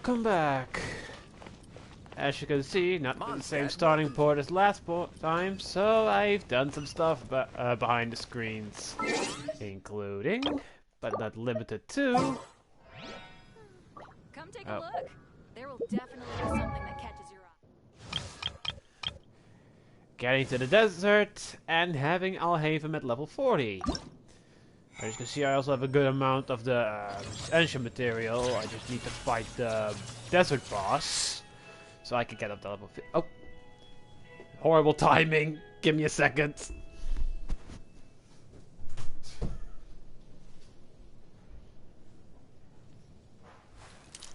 Welcome back. As you can see, not the same starting port as last time, so I've done some stuff behind the screens, including, but not limited to... Come take a look. There will definitely be something that catches your eye. Getting to the desert and having Alhaven at level 40. As you can see, I also have a good amount of the ancient material. I just need to fight the desert boss, so I can get up to level 50. Oh! Horrible timing! Give me a second!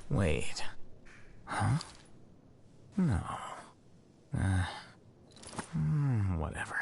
Wait. Huh? No. Whatever.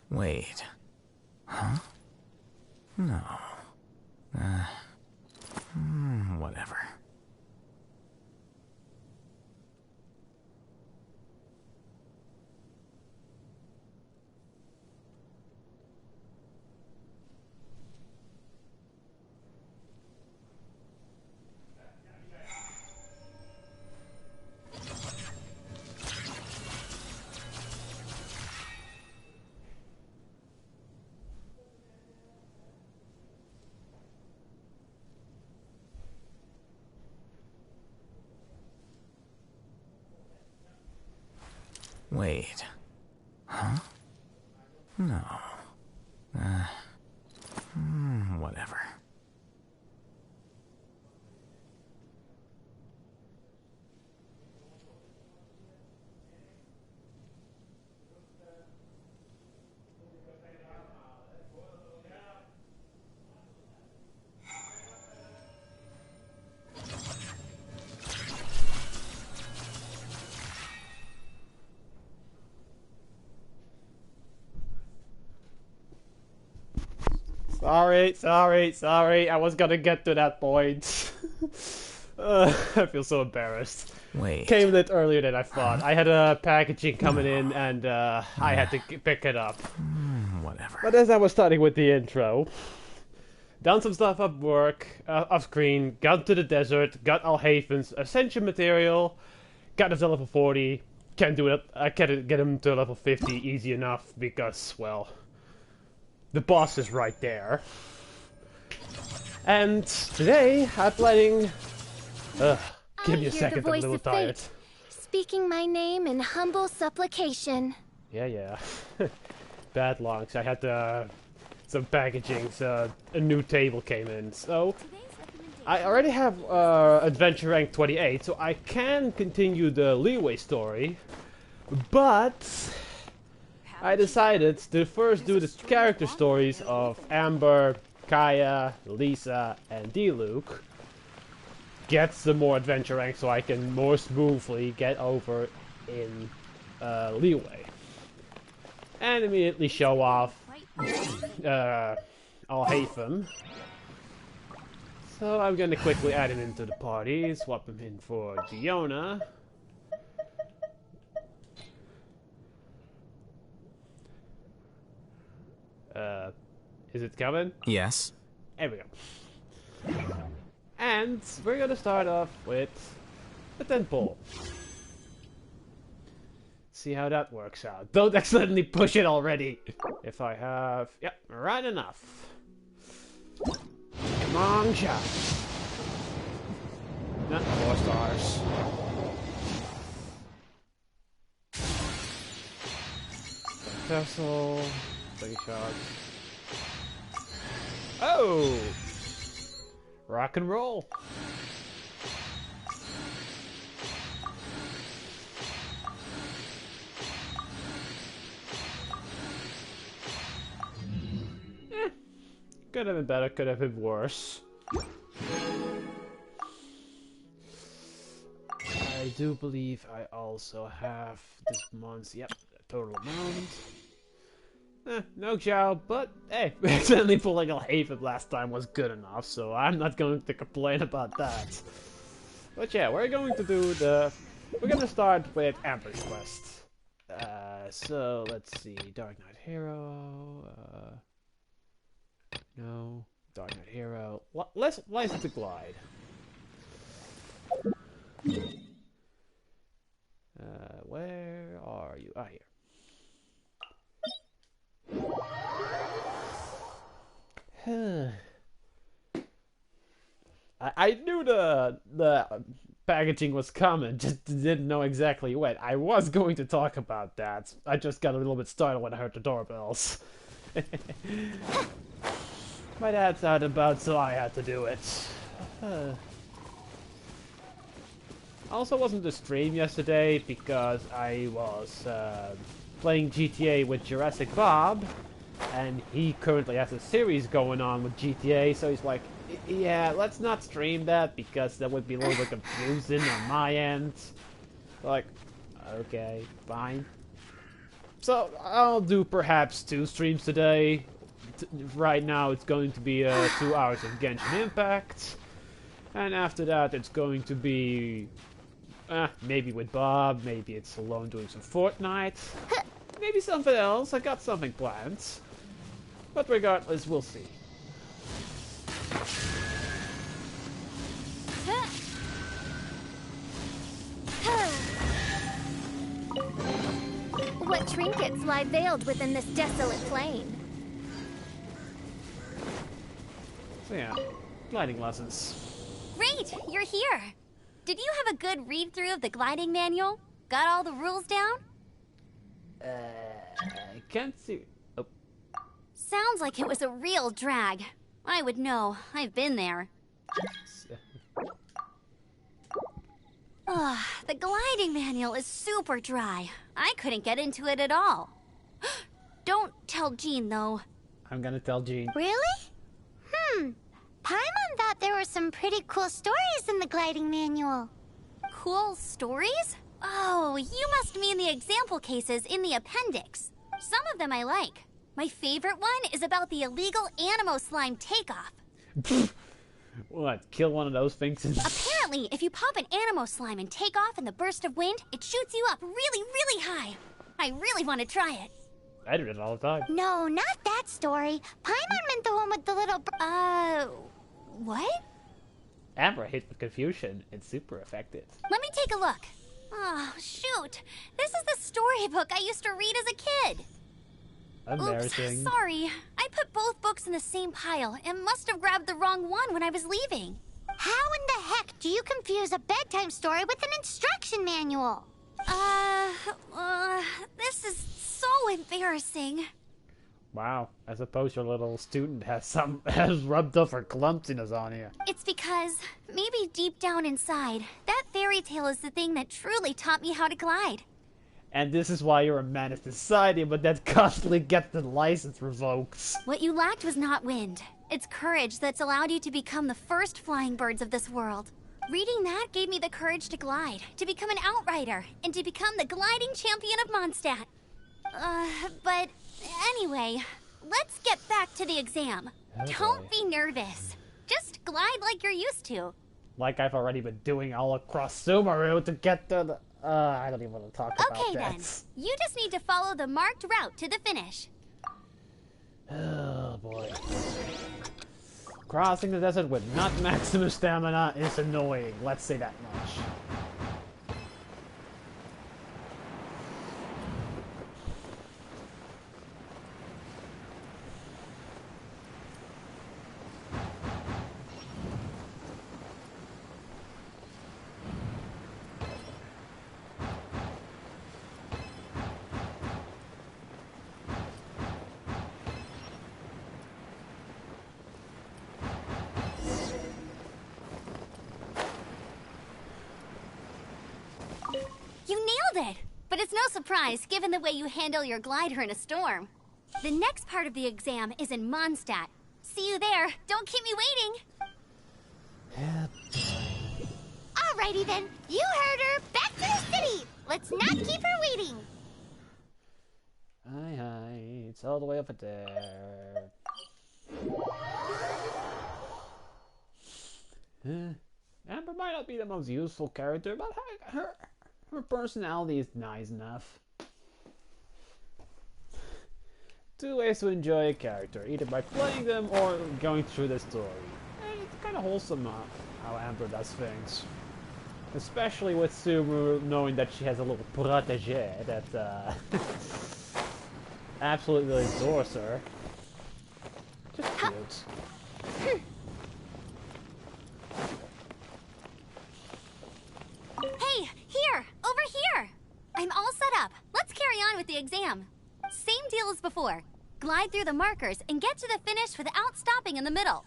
Wait. Huh? No. Whatever. Wait. Huh? No. Whatever. Sorry. I was gonna get to that point. I feel so embarrassed. Wait. Came a bit earlier than I thought. I had a packaging coming in and I had to pick it up. Whatever. But as I was starting with the intro, done some stuff up work, off screen, got to the desert, got Alhaven's ascension material, got him to level 40, can't do it, I can't get him to level 50 easy enough because, well, the boss is right there. And today, I'm planning... give me a second, I'm a little tired. Speaking my name in humble supplication. Yeah. Bad lungs. I had some packaging, so a new table came in. So, I already have adventure rank 28, so I can continue the leeway story. But... I decided to first do the character stories of Amber, Kaya, Lisa, and D-Luke. Get some more adventure rank so I can more smoothly get over in leeway. And immediately show off Alhaven. So I'm gonna quickly add him into the party, swap him in for Diona. Is it coming? Yes. There we go. And we're gonna start off with the 10 pole. See how that works out. Don't accidentally push it already. If I have... Yep, right enough. Come on, shot. Not 4 stars. Vessel. Take a shot. Oh! Rock and roll. Could have been better, could have been worse. I do believe I also have this month's, yep, total amount. No job, but hey, certainly pulling a Haven last time was good enough, so I'm not going to complain about that. But yeah, we're going to do we're gonna start with Amber's Quest. So let's see, Dark Knight Hero, no, Dark Knight Hero, let's License to Glide. Where are you? Ah, here. I knew the packaging was coming, just didn't know exactly when. I was going to talk about that. I just got a little bit startled when I heard the doorbells. My dad's out and about, so I had to do it. I also wasn't to stream yesterday because I was playing GTA with Jurassic Bob, and he currently has a series going on with GTA, so he's like, yeah, let's not stream that because that would be a little bit confusing on my end. Like, okay, fine. So I'll do perhaps 2 streams today. Right now it's going to be 2 hours of Genshin Impact, and after that it's going to be maybe with Bob, maybe it's alone doing some Fortnite, maybe something else. I got something planned, but regardless, we'll see. What trinkets lie veiled within this desolate plain? So yeah, gliding lessons. Great, you're here. Did you have a good read-through of the gliding manual? Got all the rules down? I can't see. Oh. Sounds like it was a real drag. I would know. I've been there. Ugh, the gliding manual is super dry. I couldn't get into it at all. Don't tell Jean, though. I'm gonna tell Jean. Really? Paimon thought there were some pretty cool stories in the gliding manual. Cool stories? Oh, you must mean the example cases in the appendix. Some of them I like. My favorite one is about the illegal Animo slime takeoff. What, kill one of those things? Apparently, if you pop an Animo slime and take off in the burst of wind, it shoots you up really, really high. I really want to try it. I do it all the time. No, not that story. Paimon meant the one with the little what? Amber hit with confusion. It's super effective. Let me take a look. Oh, shoot. This is the storybook I used to read as a kid. Embarrassing. Oops, sorry. I put both books in the same pile and must have grabbed the wrong one when I was leaving. How in the heck do you confuse a bedtime story with an instruction manual? This is so embarrassing. Wow, I suppose your little student has rubbed off her clumsiness on you. It's because, maybe deep down inside, that fairy tale is the thing that truly taught me how to glide. And this is why you're a menace to society, but that constantly gets the license revoked. What you lacked was not wind. It's courage that's allowed you to become the first flying birds of this world. Reading that gave me the courage to glide, to become an outrider, and to become the gliding champion of Mondstadt. But anyway, let's get back to the exam. Okay. Don't be nervous. Just glide like you're used to. Like I've already been doing all across Sumeru to get to the... I don't even want to talk about Okay that. then, you just need to follow the marked route to the finish. Oh boy. Crossing the desert with not maximum stamina is annoying, let's say that much. You nailed it! But it's no surprise, given the way you handle your glider in a storm. The next part of the exam is in Mondstadt. See you there. Don't keep me waiting. Alrighty then, you heard her. Back to the city. Let's not keep her waiting. Hi, it's all the way over there. Amber might not be the most useful character, but her personality is nice enough. Two ways to enjoy a character, either by playing them or going through the story. And it's kind of wholesome how Amber does things. Especially with Subaru knowing that she has a little protege that absolutely adores her. Just cute. Hey, here! Over here! I'm all set up. Let's carry on with the exam. Same deal as before. Glide through the markers and get to the finish without stopping in the middle.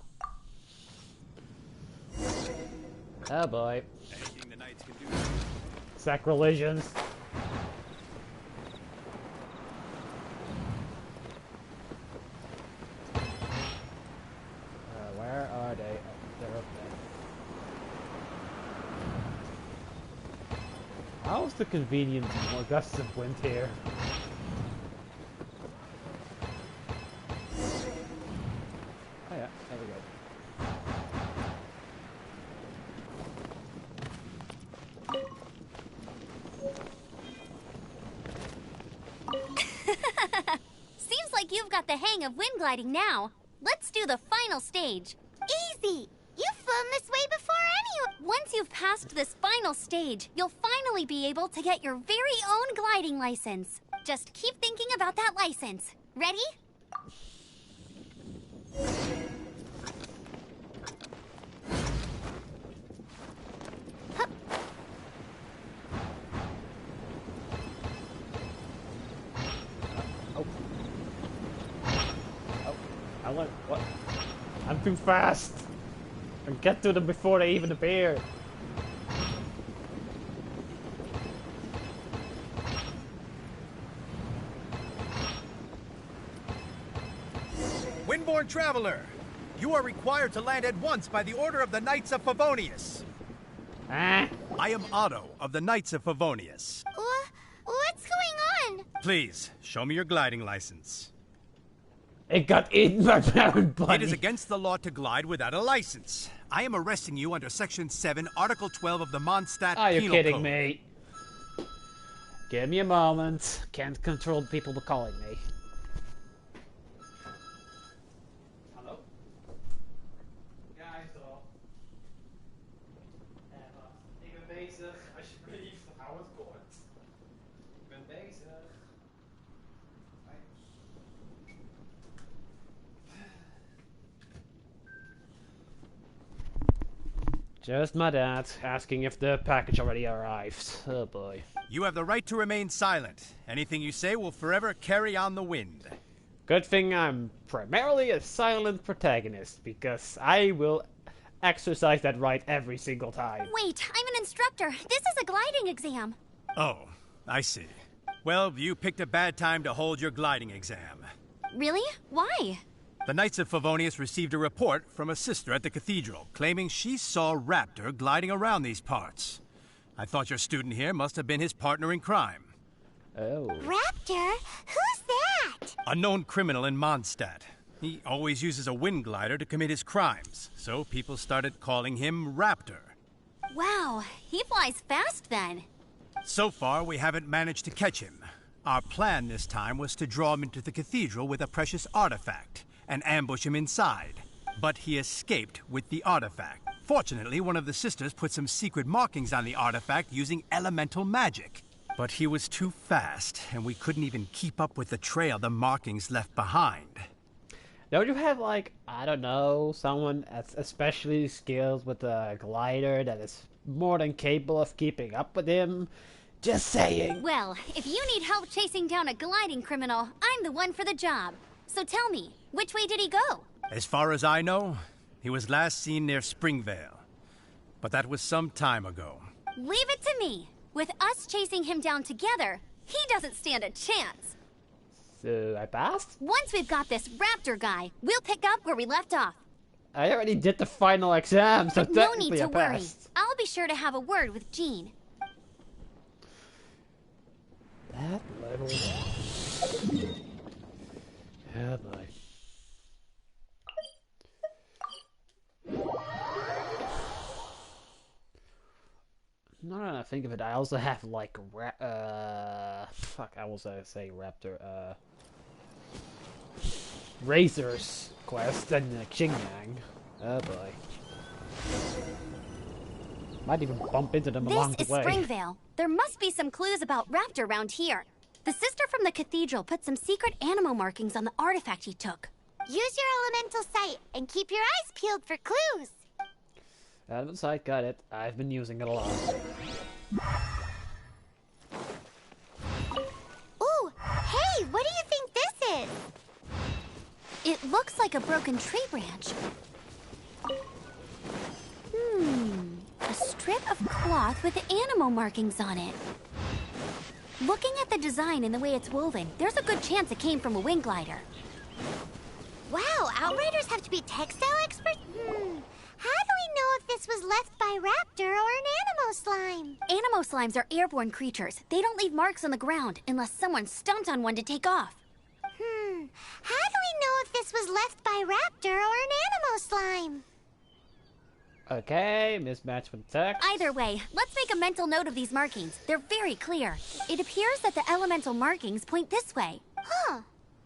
Oh boy. Anything the knights can do. Sacrilegions. Where are they? Oh, they're up there. How's the convenience more gusts of wind here? Oh yeah, there we go. Seems like you've got the hang of wind gliding now. Let's do the final stage. Easy. You've flown this way before anyone. Once you've passed this final stage, you'll finally be able to get your very own gliding license. Just keep thinking about that license. Ready? What? I'm too fast. I get to them before they even appear. Windborne traveler, you are required to land at once by the order of the Knights of Favonius. Ah? I am Otto of the Knights of Favonius. What's going on? Please, show me your gliding license. It got eaten by Baron Bunny. It is against the law to glide without a license. I am arresting you under Section 7, Article 12 of the Mondstadt Are you Penal kidding Code. me? Give me a moment. Can't control the people calling me. Hallo? Ja, hij is er al. Ik ben bezig. Alsjeblieft, hou het kort. Ik ben bezig. Just my dad asking if the package already arrived. Oh boy. You have the right to remain silent. Anything you say will forever carry on the wind. Good thing I'm primarily a silent protagonist, because I will exercise that right every single time. Wait, I'm an instructor. This is a gliding exam. Oh, I see. Well, you picked a bad time to hold your gliding exam. Really? Why? The Knights of Favonius received a report from a sister at the cathedral claiming she saw Raptor gliding around these parts. I thought your student here must have been his partner in crime. Oh. Raptor? Who's that? A known criminal in Mondstadt. He always uses a wind glider to commit his crimes, so people started calling him Raptor. Wow, he flies fast then. So far, we haven't managed to catch him. Our plan this time was to draw him into the cathedral with a precious artifact and ambush him inside. But he escaped with the artifact. Fortunately, one of the sisters put some secret markings on the artifact using elemental magic. But he was too fast, and we couldn't even keep up with the trail the markings left behind. Don't you have, like, I don't know, someone that's especially skilled with a glider that is more than capable of keeping up with him? Just saying. Well, if you need help chasing down a gliding criminal, I'm the one for the job. So tell me, which way did he go? As far as I know, he was last seen near Springvale. But that was some time ago. Leave it to me. With us chasing him down together, he doesn't stand a chance. I passed? Once we've got this raptor guy, we'll pick up where we left off. I already did the final exam, so No technically need to I worry. passed. I'll be sure to have a word with Jean. That little... Yeah, boy. Now that I think of it, I also have like fuck, I was say raptor, Razor's quest and Xingyang. Oh boy. Might even bump into them along the This is way. Springvale. There must be some clues about raptor around here. The sister from the cathedral put some secret animal markings on the artifact he took. Use your elemental sight and keep your eyes peeled for clues. Element sight, got it. I've been using it a lot. Ooh, hey, what do you think this is? It looks like a broken tree branch. A strip of cloth with animal markings on it. Looking at the design and the way it's woven, there's a good chance it came from a wing glider. Wow, Outriders have to be textile experts? How do we know if this was left by raptor or an animal slime? Animal slimes are airborne creatures. They don't leave marks on the ground unless someone stomped on one to take off. How do we know if this was left by raptor or an animal slime? Okay, mismatch with text. Either way, let's make a mental note of these markings. They're very clear. It appears that the elemental markings point this way. Huh.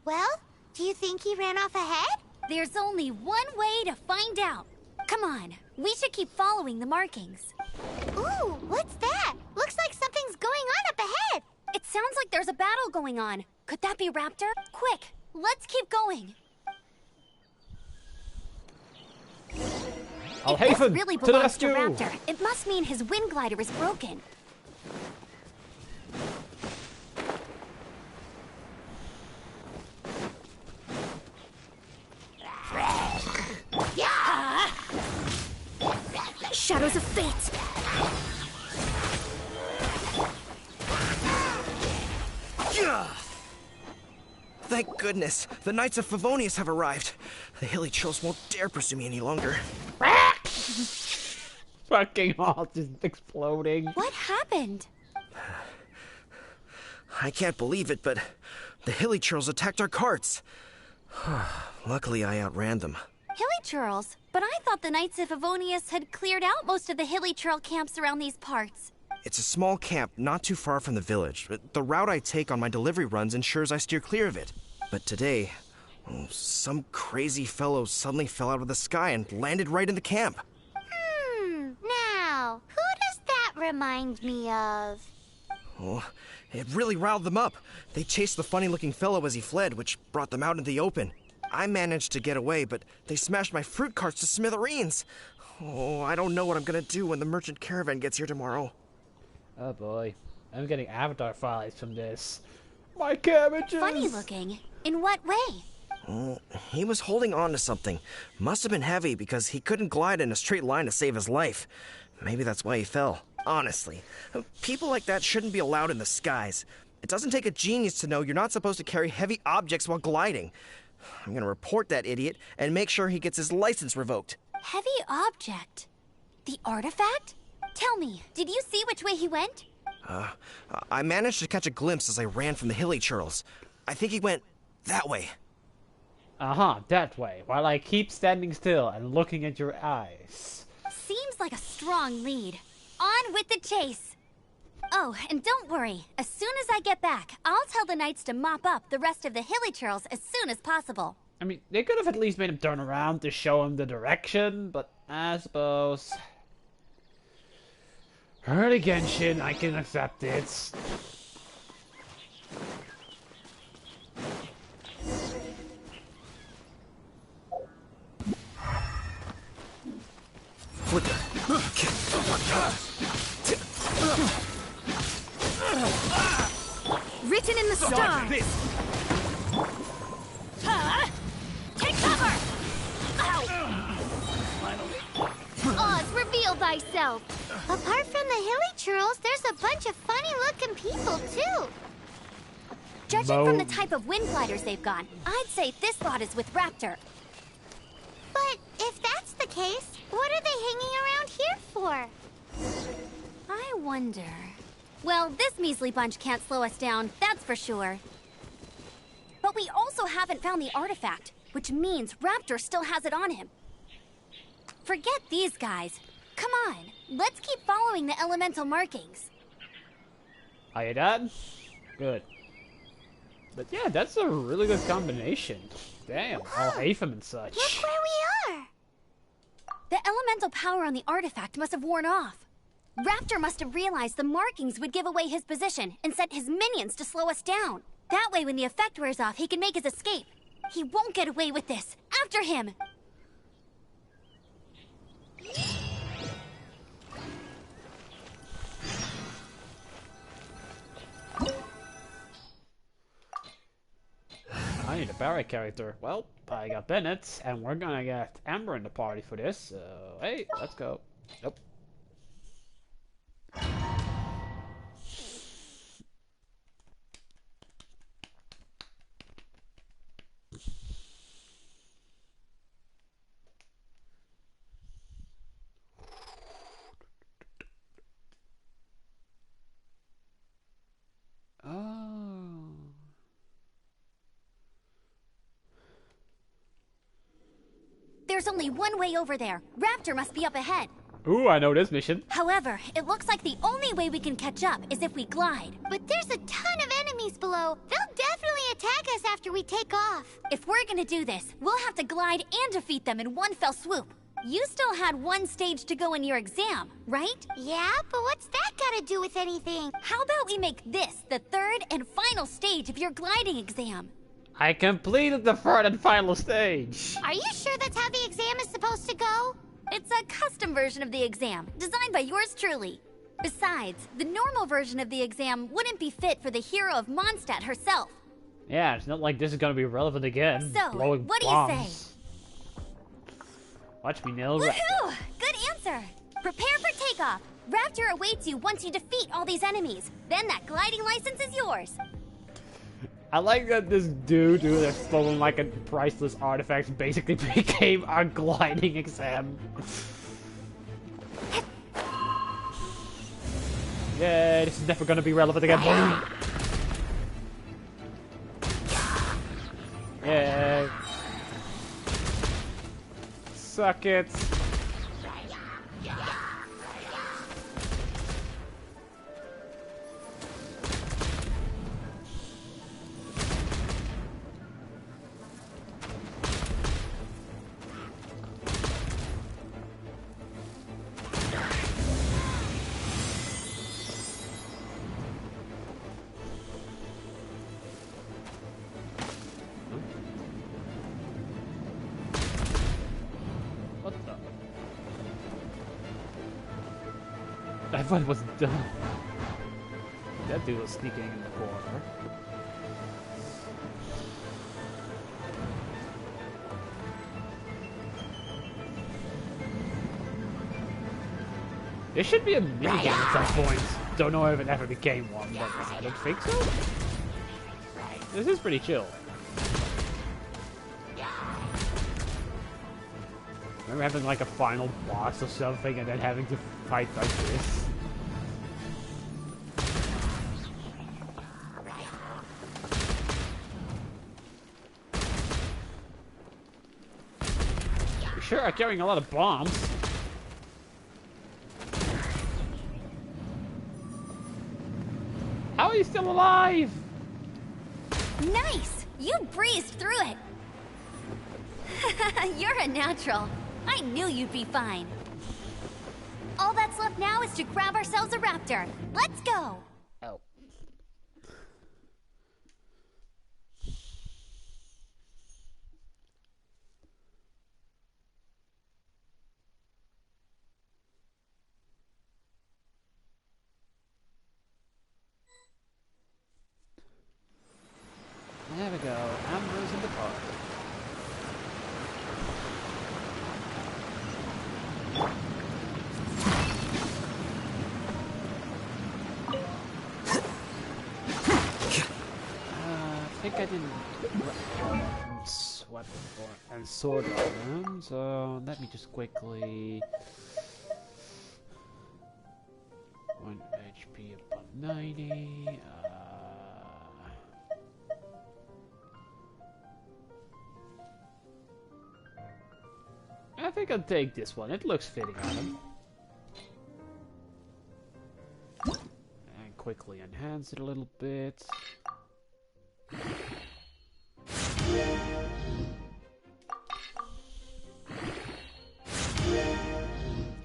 Well, do you think he ran off ahead? There's only one way to find out. Come on, we should keep following the markings. Ooh, what's that? Looks like something's going on up ahead. It sounds like there's a battle going on. Could that be Raptor? Quick, let's keep going. I'll If this hasten really to the belongs to rescue. Raptor, it must mean his wind glider is broken. Shadows of Fate! Thank goodness, the Knights of Favonius have arrived. The hilly chills won't dare pursue me any longer. Fucking all just exploding. What happened? I can't believe it, but the hilly churls attacked our carts. Luckily, I outran them. Hilly Churls? But I thought the Knights of Favonius had cleared out most of the Hilly Churl camps around these parts. It's a small camp not too far from the village. The route I take on my delivery runs ensures I steer clear of it. But today, some crazy fellow suddenly fell out of the sky and landed right in the camp. Now, who does that remind me of? Oh, it really riled them up. They chased the funny-looking fellow as he fled, which brought them out in the open. I managed to get away, but they smashed my fruit carts to smithereens. Oh, I don't know what I'm gonna do when the merchant caravan gets here tomorrow. Oh boy. I'm getting avatar files from this. My cabbages! Funny looking. In what way? He was holding on to something. Must have been heavy because he couldn't glide in a straight line to save his life. Maybe that's why he fell. Honestly, people like that shouldn't be allowed in the skies. It doesn't take a genius to know you're not supposed to carry heavy objects while gliding. I'm gonna report that idiot and make sure he gets his license revoked. Heavy object? The artifact? Tell me, did you see which way he went? I managed to catch a glimpse as I ran from the hilly churls. I think he went that way. Uh-huh, that way, while I keep standing still and looking at your eyes. Seems like a strong lead. On with the chase! Oh, and don't worry. As soon as I get back, I'll tell the Knights to mop up the rest of the Hilly Churls as soon as possible. I mean, they could have at least made him turn around to show him the direction, but I suppose... Early Genshin, I can accept it. Flicker. Written in the stars! Take cover! Oz, reveal thyself! Apart from the hilly churls, there's a bunch of funny-looking people, too. Judging from the type of wind gliders they've got, I'd say this lot is with Raptor. But if that's the case, what are they hanging around here for? I wonder... Well, this measly bunch can't slow us down, that's for sure. But we also haven't found the artifact, which means Raptor still has it on him. Forget these guys. Come on, let's keep following the elemental markings. Are you done? Good. But yeah, that's a really good combination. Damn, all Apham and such. Look where we are! The elemental power on the artifact must have worn off. Raptor must have realized the markings would give away his position and sent his minions to slow us down. That way, when the effect wears off, he can make his escape. He won't get away with this. After him! I need a Barry character. Well, I got Bennett, and we're gonna get Amber in the party for this, so hey, let's go. Nope. Oh. There's only one way over there. Raptor must be up ahead. Ooh, I know this mission. However, it looks like the only way we can catch up is if we glide. But there's a ton of enemies below. They'll definitely attack us after we take off. If we're gonna do this, we'll have to glide and defeat them in one fell swoop. You still had one stage to go in your exam, right? Yeah, but what's that gotta do with anything? How about we make this the third and final stage of your gliding exam? I completed the third and final stage. Are you sure that's how the exam is supposed to go? It's a custom version of the exam, designed by yours truly. Besides, the normal version of the exam wouldn't be fit for the hero of Mondstadt herself. Yeah, it's not like this is gonna be relevant again. So, Blowing what do bombs. you say? Watch me nail Raptor. Woohoo! Good answer! Prepare for takeoff. Raptor awaits you once you defeat all these enemies. Then that gliding license is yours. I like that this dude who has stolen like a priceless artifact basically became our gliding exam. Yeah, this is never gonna be relevant again. Yeah. Suck it. What the? I thought it was done. That dude was sneaking in the corner. There should be a minigame at some point. Don't know if it ever became one, but I don't think so. This is pretty chill. Remember having like a final boss or something and then having to fight like this? You sure are carrying a lot of bombs. How are you still alive? Nice! You breezed through it. You're a natural. I knew you'd be fine. All that's left now is to grab ourselves a raptor. Let's go! Oh. There we go. Amber's in the park. think I didn't sweat before and sword on them, so let me just quickly 1 HP above 90. I think I'll take this one. It looks fitting on him. And quickly enhance it a little bit.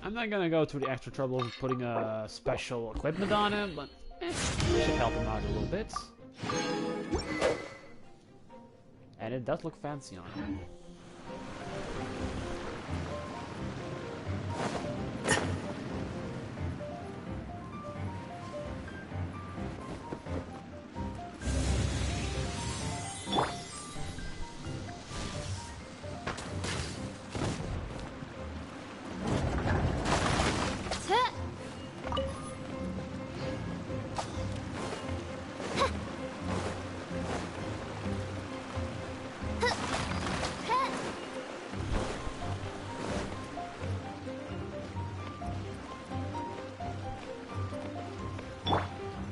I'm not gonna go through the extra trouble of putting a special equipment on him, but it should help him out a little bit. And it does look fancy on him.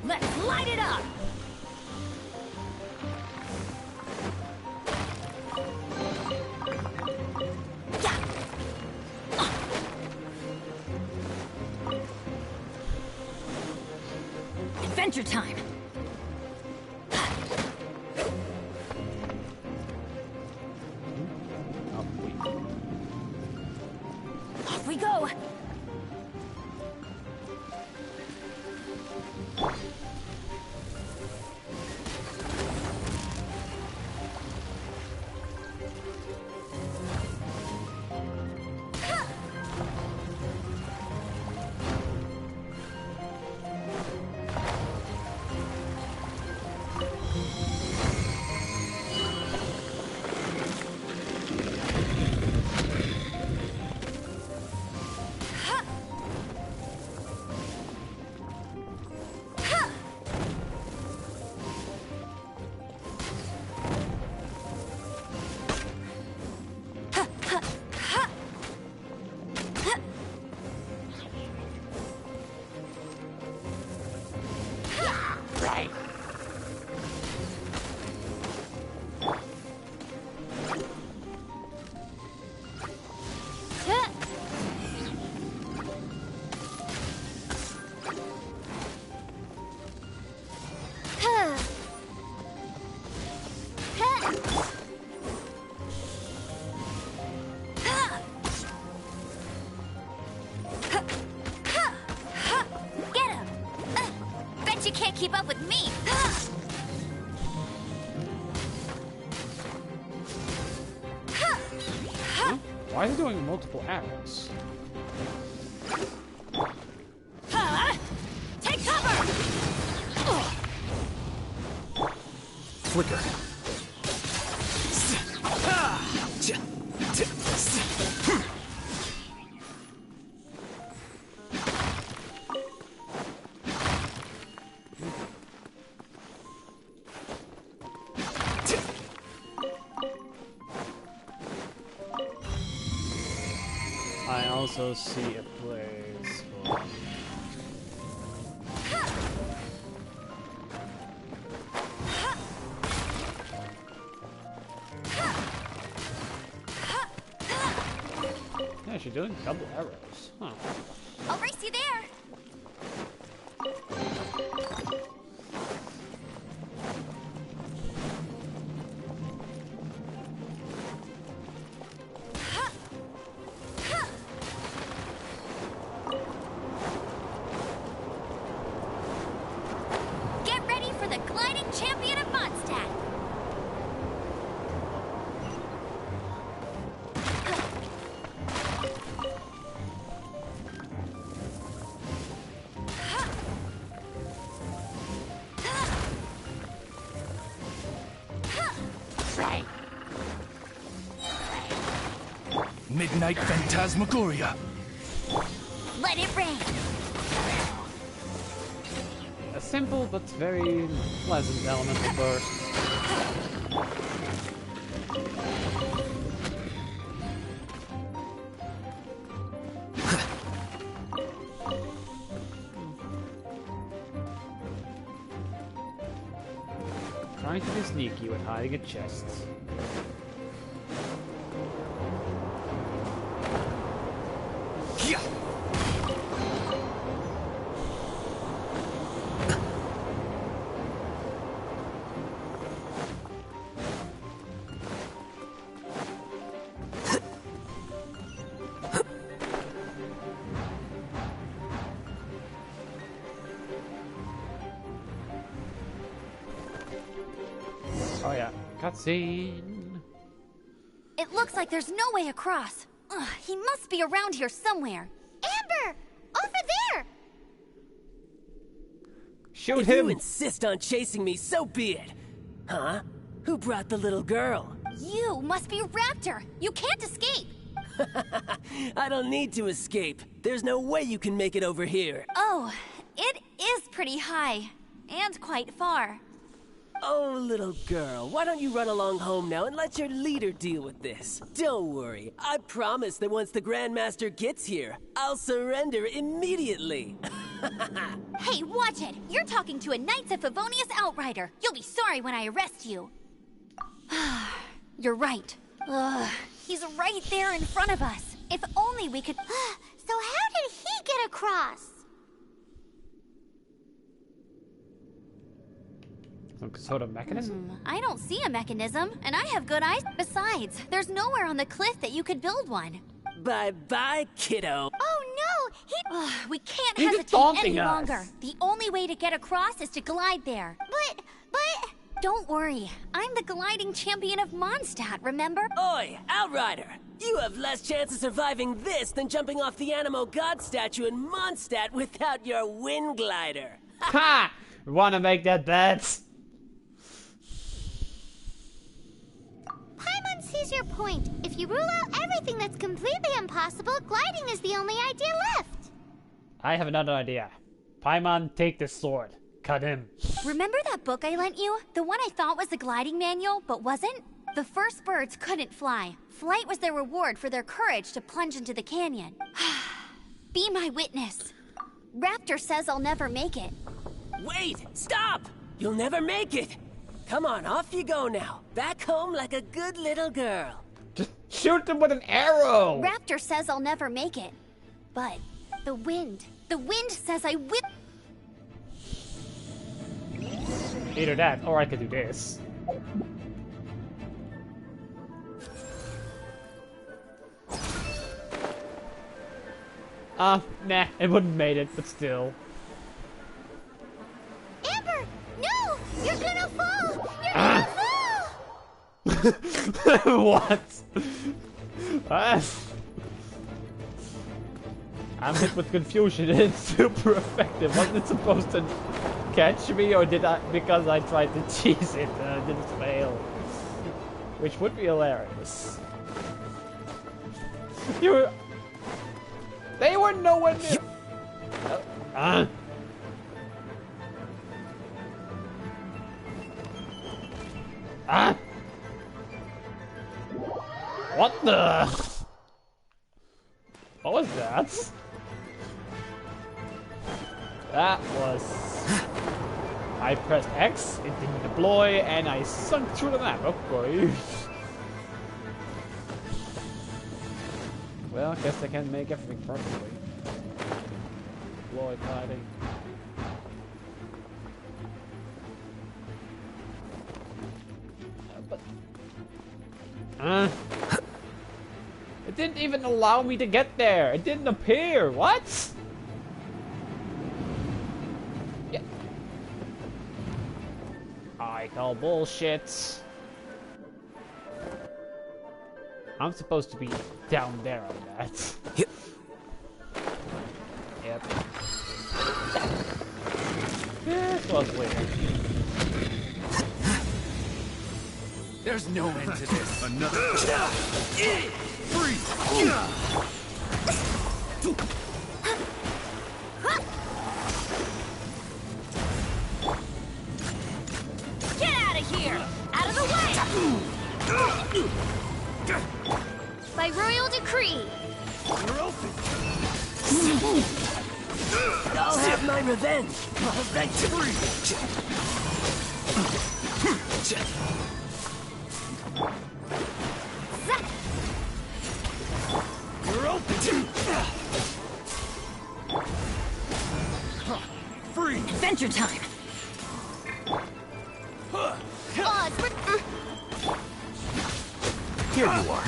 Let's light it up! Adventure time! Off we go! Keep up with me. Huh? Why is he doing multiple arrows? Take cover! Flicker. I also see a place for... Yeah, she's doing double arrows. Huh. I'll race you there. Get ready for the gliding champion of Mondstadt. Midnight Phantasmagoria. Let it rain. A simple but very pleasant elemental burst. Trying to be sneaky when hiding at chests. Oh yeah, cutscene. It looks like there's no way across. Ugh, he must be around here somewhere. Amber! Over there! Shoot If him! you insist on chasing me, so be it. Huh? Who brought the little girl? You must be Raptor. You can't escape. I don't need to escape. There's no way you can make it over here. Oh, it is pretty high. And quite far. Oh, little girl, why don't you run along home now and let your leader deal with this? Don't worry, I promise that once the Grandmaster gets here, I'll surrender immediately. Hey, watch it! You're talking to a Knights of Favonius outrider. You'll be sorry when I arrest you. You're right. Ugh, he's right there in front of us. If only we could... So how did he get across? Some sort of mechanism? I don't see a mechanism, and I have good eyes. Besides, there's nowhere on the cliff that you could build one. Bye-bye, kiddo. Oh no! He... We can't He's hesitate taunting any us. longer. The only way to get across is to glide there. But... Don't worry. I'm the gliding champion of Mondstadt, remember? Oi, Outrider! You have less chance of surviving this than jumping off the Animo God statue in Mondstadt without your wind glider. Ha! Wanna make that bet? Paimon sees your point. If you rule out everything that's completely impossible, gliding is the only idea left. I have another idea. Paimon, take this sword. Cut him. Remember that book I lent you? The one I thought was the gliding manual, but wasn't? The first birds couldn't fly. Flight was their reward for their courage to plunge into the canyon. Be my witness. Raptor says I'll never make it. Wait! Stop! You'll never make it! Come on, off you go now. Back home like a good little girl. Just shoot them with an arrow! Raptor says I'll never make it. But the wind says I will. Either that, or I could do this. Nah, it wouldn't made it, but still. Amber! No! You're gonna fall! You're gonna fall! What? I'm hit with confusion. It's super effective. Wasn't it supposed to catch me, or did I? Because I tried to cheese it, did it fail? Which would be hilarious. They were nowhere near. What the? What was that? That was... I pressed X, it didn't deploy, and I sunk through the map. Okay. Well, I guess I can make everything perfectly. Deploy, gliding. It didn't even allow me to get there. It didn't appear. What? Yeah. I call bullshit. I'm supposed to be down there on that. Yep. Yep. This was weird. There's no end to this. Another. Freeze! Get out of here! Out of I'll have my revenge. You're open. Free. Adventure time. Here you are.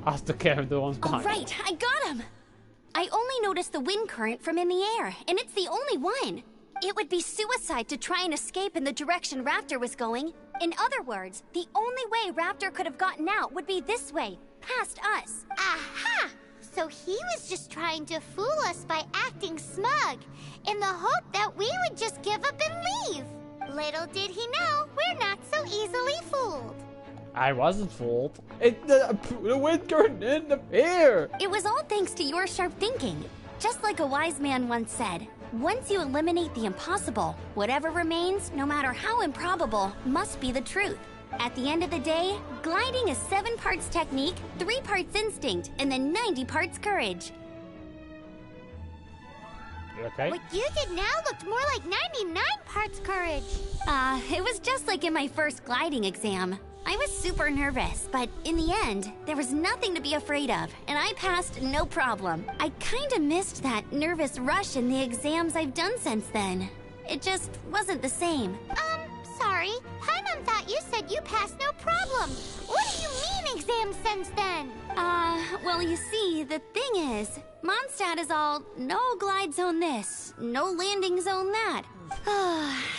I have to carry the ones All behind. right, I got him. I only noticed the wind current from in the air, and it's the only one. It would be suicide to try and escape in the direction Raptor was going. In other words, the only way Raptor could have gotten out would be this way, past us. Aha! So he was just trying to fool us by acting smug, in the hope that we would just give up and leave. Little did he know, we're not so easily fooled. I wasn't fooled. The wind current in the air. It was all thanks to your sharp thinking. Just like a wise man once said, once you eliminate the impossible, whatever remains, no matter how improbable, must be the truth. At the end of the day, gliding is 7 parts technique, 3 parts instinct, and then 90 parts courage. Okay. What you did now looked more like 99 parts courage. It was just like in my first gliding exam. I was super nervous, but in the end, there was nothing to be afraid of, and I passed no problem. I kinda missed that nervous rush in the exams I've done since then. It just wasn't the same. Sorry. Paimon thought you said you passed no problem. What do you mean exam since then? Well, you see, the thing is, Mondstadt is all no glide zone this, no landing zone that.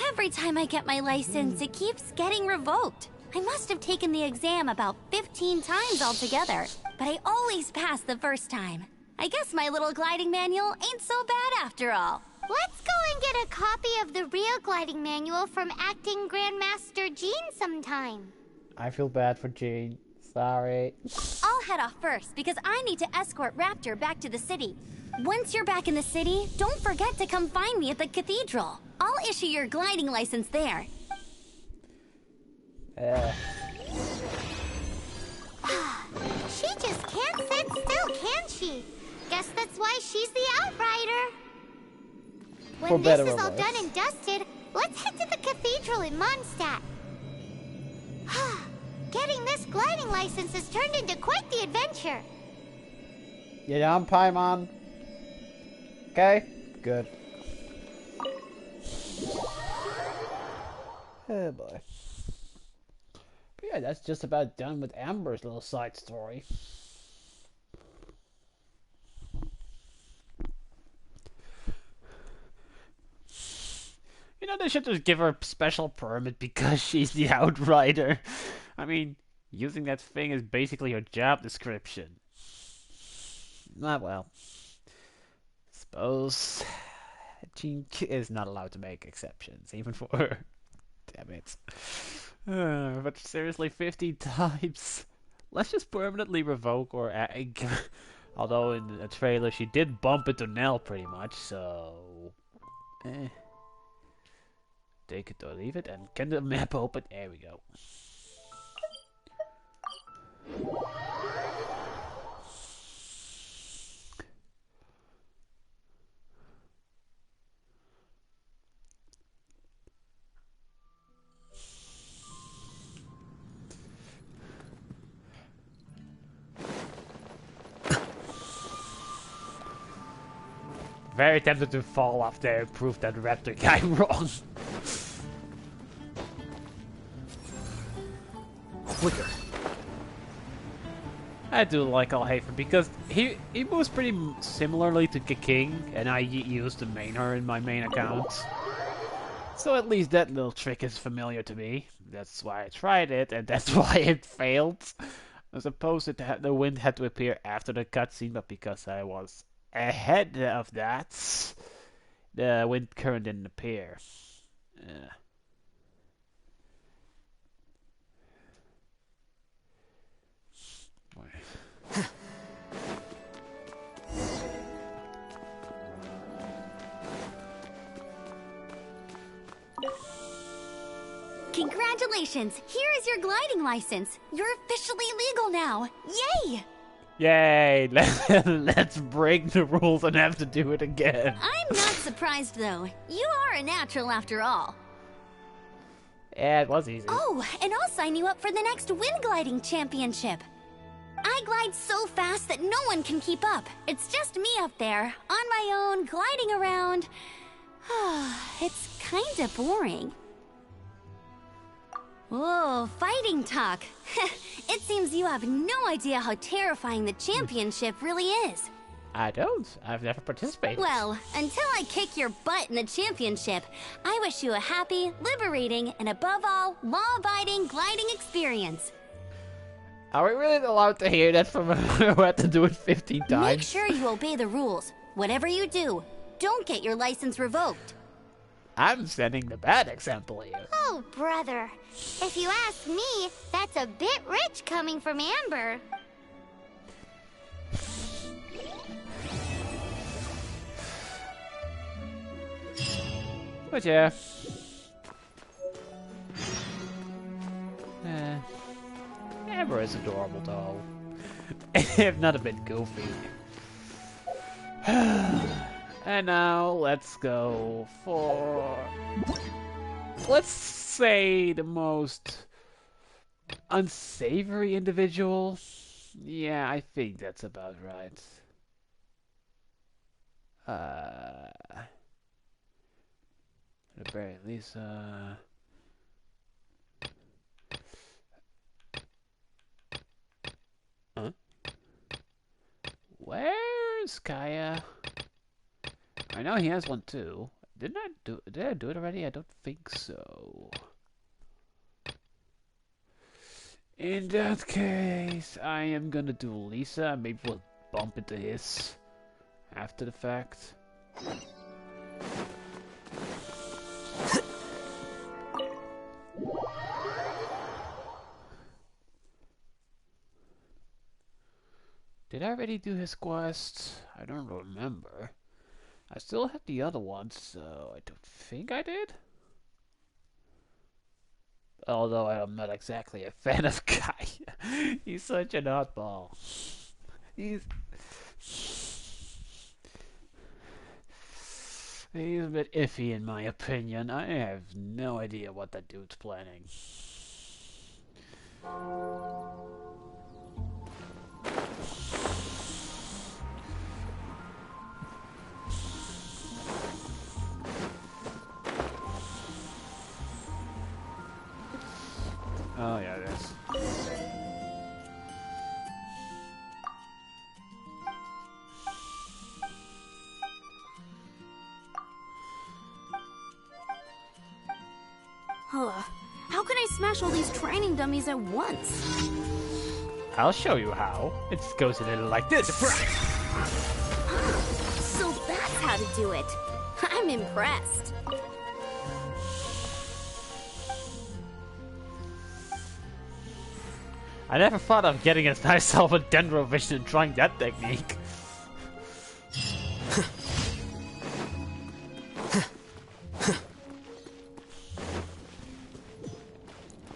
Every time I get my license, it keeps getting revoked. I must have taken the exam about 15 times altogether, but I always pass the first time. I guess my little gliding manual ain't so bad after all. Let's go and get a copy of the real gliding manual from acting Grandmaster Jean sometime. I feel bad for Jean. Sorry. I'll head off first because I need to escort Raptor back to the city. Once you're back in the city, don't forget to come find me at the cathedral. I'll issue your gliding license there. She just can't sit still, can she? Guess that's why she's the Outrider. For When this better is or all worse. done and dusted, let's head to the cathedral in Mondstadt. Getting this gliding license has turned into quite the adventure. Yeah, I'm Paimon. Okay? Good. Oh boy. But yeah, that's just about done with Amber's little side story. You know, they should just give her a special permit because she's the Outrider. I mean, using that thing is basically her job description. Well. Suppose Jean is not allowed to make exceptions, even for her. Damn it. But seriously, 50 times? Let's just permanently revoke or... although in the trailer she did bump into Nell pretty much, so... Take it or leave it, and can the map open? There we go. Very tempted to fall off there and prove that Raptor guy wrong. Quicker. I do like Alhaven because he moves pretty similarly to King, and I used to main her in my main account. So at least that little trick is familiar to me. That's why I tried it, and that's why it failed. I suppose the wind had to appear after the cutscene, but because I was ahead of that, the wind current didn't appear. Congratulations! Here is your gliding license. You're officially legal now. Yay! Yay! Let's break the rules and have to do it again. I'm not surprised, though. You are a natural after all. Yeah, it was easy. Oh, and I'll sign you up for the next wind gliding championship. I glide so fast that no one can keep up. It's just me up there, on my own, gliding around. It's kinda boring. Whoa, fighting talk. It seems you have no idea how terrifying the championship really is. I don't. I've never participated. Well, until I kick your butt in the championship, I wish you a happy, liberating, and above all, law-abiding gliding experience. Are we really allowed to hear that from who had to do it 15 times? Make sure you obey the rules. Whatever you do, don't get your license revoked. I'm setting the bad example here. Oh, brother. If you ask me, that's a bit rich coming from Amber. But yeah. Amber is adorable doll. If not a bit goofy. And now let's go for, let's say, the most unsavory individual. Yeah, I think that's about right. At the very least, huh? Where's Kaya? I know he has one too. Did I do it already? I don't think so. In that case, I am gonna do Lisa. Maybe we'll bump into his after the fact. Did I already do his quest? I don't remember. I still have the other ones, so I don't think I did. Although I'm not exactly a fan of Kai. He's such an oddball. He's a bit iffy in my opinion. I have no idea what that dude's planning. Oh yeah, it is. How can I smash all these training dummies at once? I'll show you how. It goes a little like this. So that's how to do it. I'm impressed. I never thought of getting myself a dendro vision and trying that technique.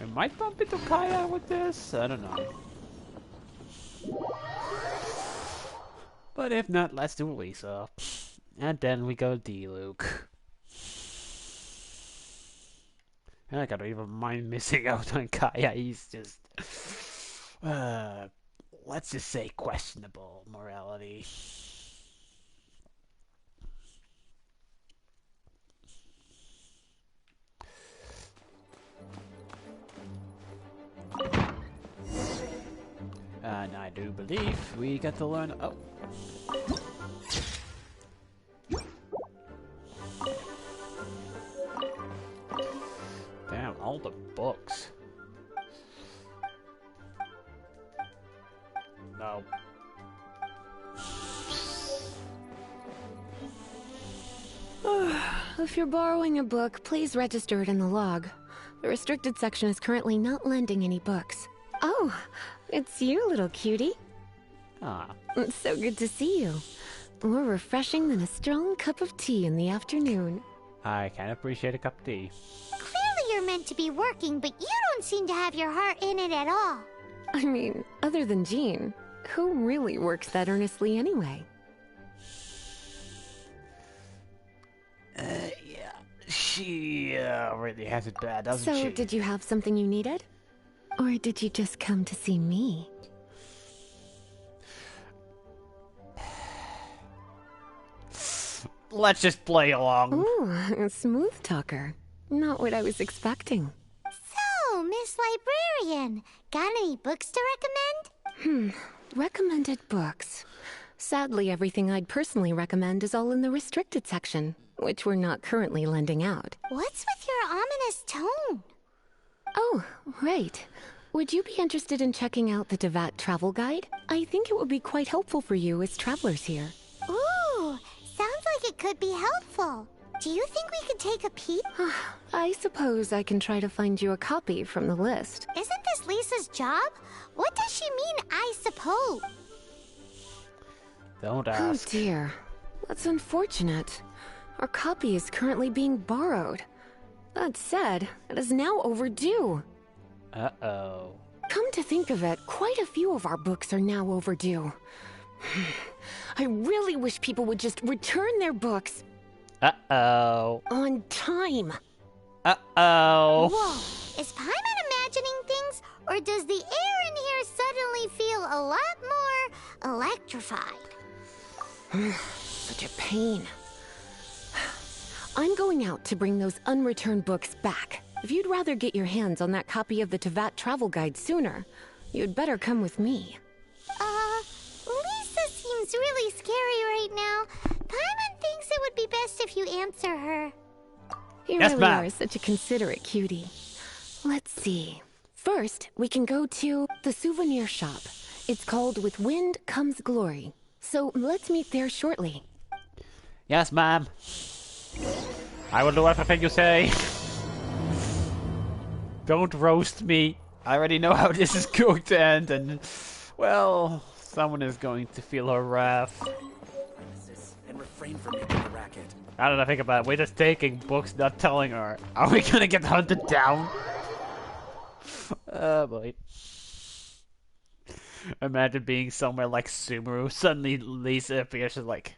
I might bump into Kaya with this, I don't know. But if not, let's do Lisa. And then we go D-Luke. And I don't even mind missing out on Kaya, he's just... let's just say questionable morality. And I do believe we get to learn. Oh. Damn, all the books. No. If you're borrowing a book, please register it in the log. The restricted section is currently not lending any books. Oh, it's you, little cutie. Ah. It's so good to see you. More refreshing than a strong cup of tea in the afternoon. I can appreciate a cup of tea. Clearly you're meant to be working, but you don't seem to have your heart in it at all. I mean, other than Jean, who really works that earnestly anyway? Yeah, she really has it bad, doesn't she? So, did you have something you needed? Or did you just come to see me? Let's just play along. Ooh, a smooth talker. Not what I was expecting. So, Miss Librarian, got any books to recommend? Recommended books. Sadly, everything I'd personally recommend is all in the restricted section, which we're not currently lending out. What's with your ominous tone? Oh, right. Would you be interested in checking out the Tevat travel guide? I think it would be quite helpful for you as travelers here. Ooh, sounds like it could be helpful. Do you think we could take a peek? I suppose I can try to find you a copy from the list. Isn't this Lisa's job? What does she mean, I suppose? Don't Oh ask. dear. That's unfortunate. Our copy is currently being borrowed. That said, it is now overdue. Uh-oh. Come to think of it, quite a few of our books are now overdue. I really wish people would just return their books Uh-oh. on time. Uh-oh. Whoa, is Paimon imagining things, or does the air in here suddenly feel a lot more electrified? Such a pain. I'm going out to bring those unreturned books back. If you'd rather get your hands on that copy of the Tevat travel guide sooner, you'd better come with me. Lisa seems really scary right now. Paimon thinks it would be best if you answer her. You Yes, really ma'am. are such a considerate cutie. Let's see. First, we can go to the souvenir shop. It's called With Wind Comes Glory. So let's meet there shortly. Yes, ma'am. I will do everything you say. Don't roast me. I already know how this is going to end, and, well, someone is going to feel her wrath. And refrain from making a racket. How did I think about it? We're just taking books, not telling her. Are we gonna get hunted down? Oh boy. Imagine being somewhere like Sumeru. Suddenly Lisa appears and like,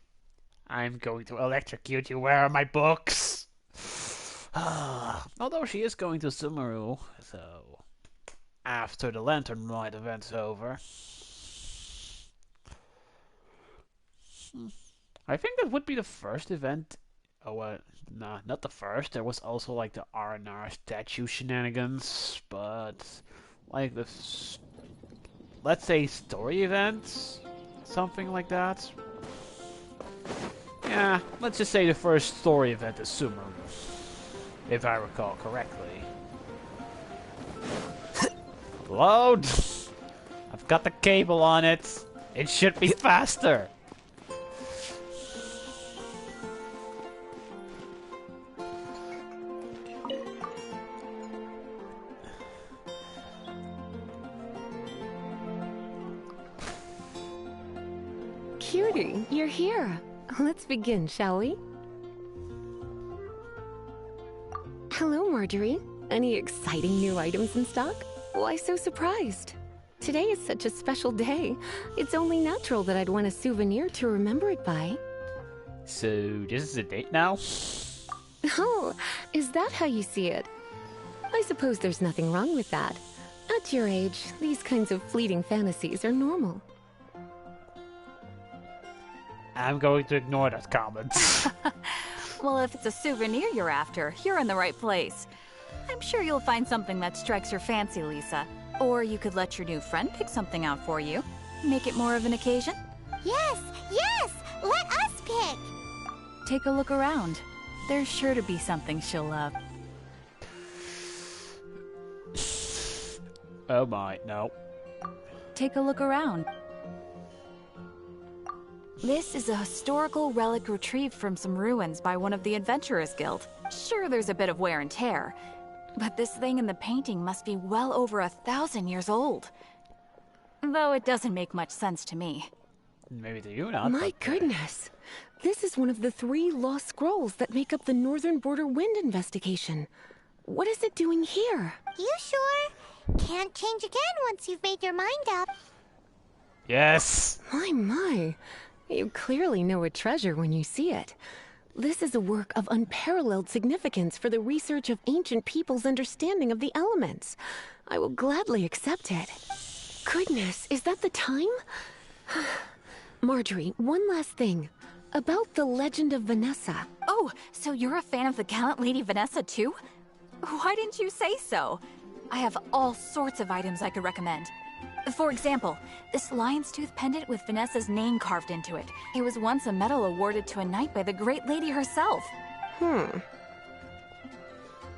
I'm going to electrocute you. Where are my books? Although she is going to Sumeru, so after the Lantern Ride event's over. I think that would be the first event. Oh, nah, not the first. There was also like the R&R statue shenanigans, but like the, let's say, story events, something like that. Yeah, let's just say the first story event is Sumeru, if I recall correctly. Load! I've got the cable on it. It should be faster. Cutie, you're here. Let's begin, shall we? Hello, Marjorie. Any exciting new items in stock? Why so surprised? Today is such a special day. It's only natural that I'd want a souvenir to remember it by. So, this is a date now? Oh, is that how you see it? I suppose there's nothing wrong with that. At your age, these kinds of fleeting fantasies are normal. I'm going to ignore that comment. Well, if it's a souvenir you're after, you're in the right place. I'm sure you'll find something that strikes your fancy, Lisa. Or you could let your new friend pick something out for you. Make it more of an occasion. Yes, yes! Let us pick! Take a look around. There's sure to be something she'll love. Oh my, no. Take a look around. This is a historical relic retrieved from some ruins by one of the Adventurers Guild. Sure, there's a bit of wear and tear, but this thing in the painting must be well over 1,000 years old. Though it doesn't make much sense to me. Maybe to you not. My goodness. This is one of the 3 lost scrolls that make up the Northern Border Wind investigation. what is it doing here? You sure? Can't change again once you've made your mind up. Yes! My. You clearly know a treasure when you see it. This is a work of unparalleled significance for the research of ancient people's understanding of the elements. I will gladly accept it. Goodness, is that the time? Marjorie, one last thing. About the legend of Vanessa. Oh, so you're a fan of the gallant Lady Vanessa too? Why didn't you say so? I have all sorts of items I could recommend. For example, this lion's tooth pendant with Vanessa's name carved into it. It was once a medal awarded to a knight by the great lady herself. The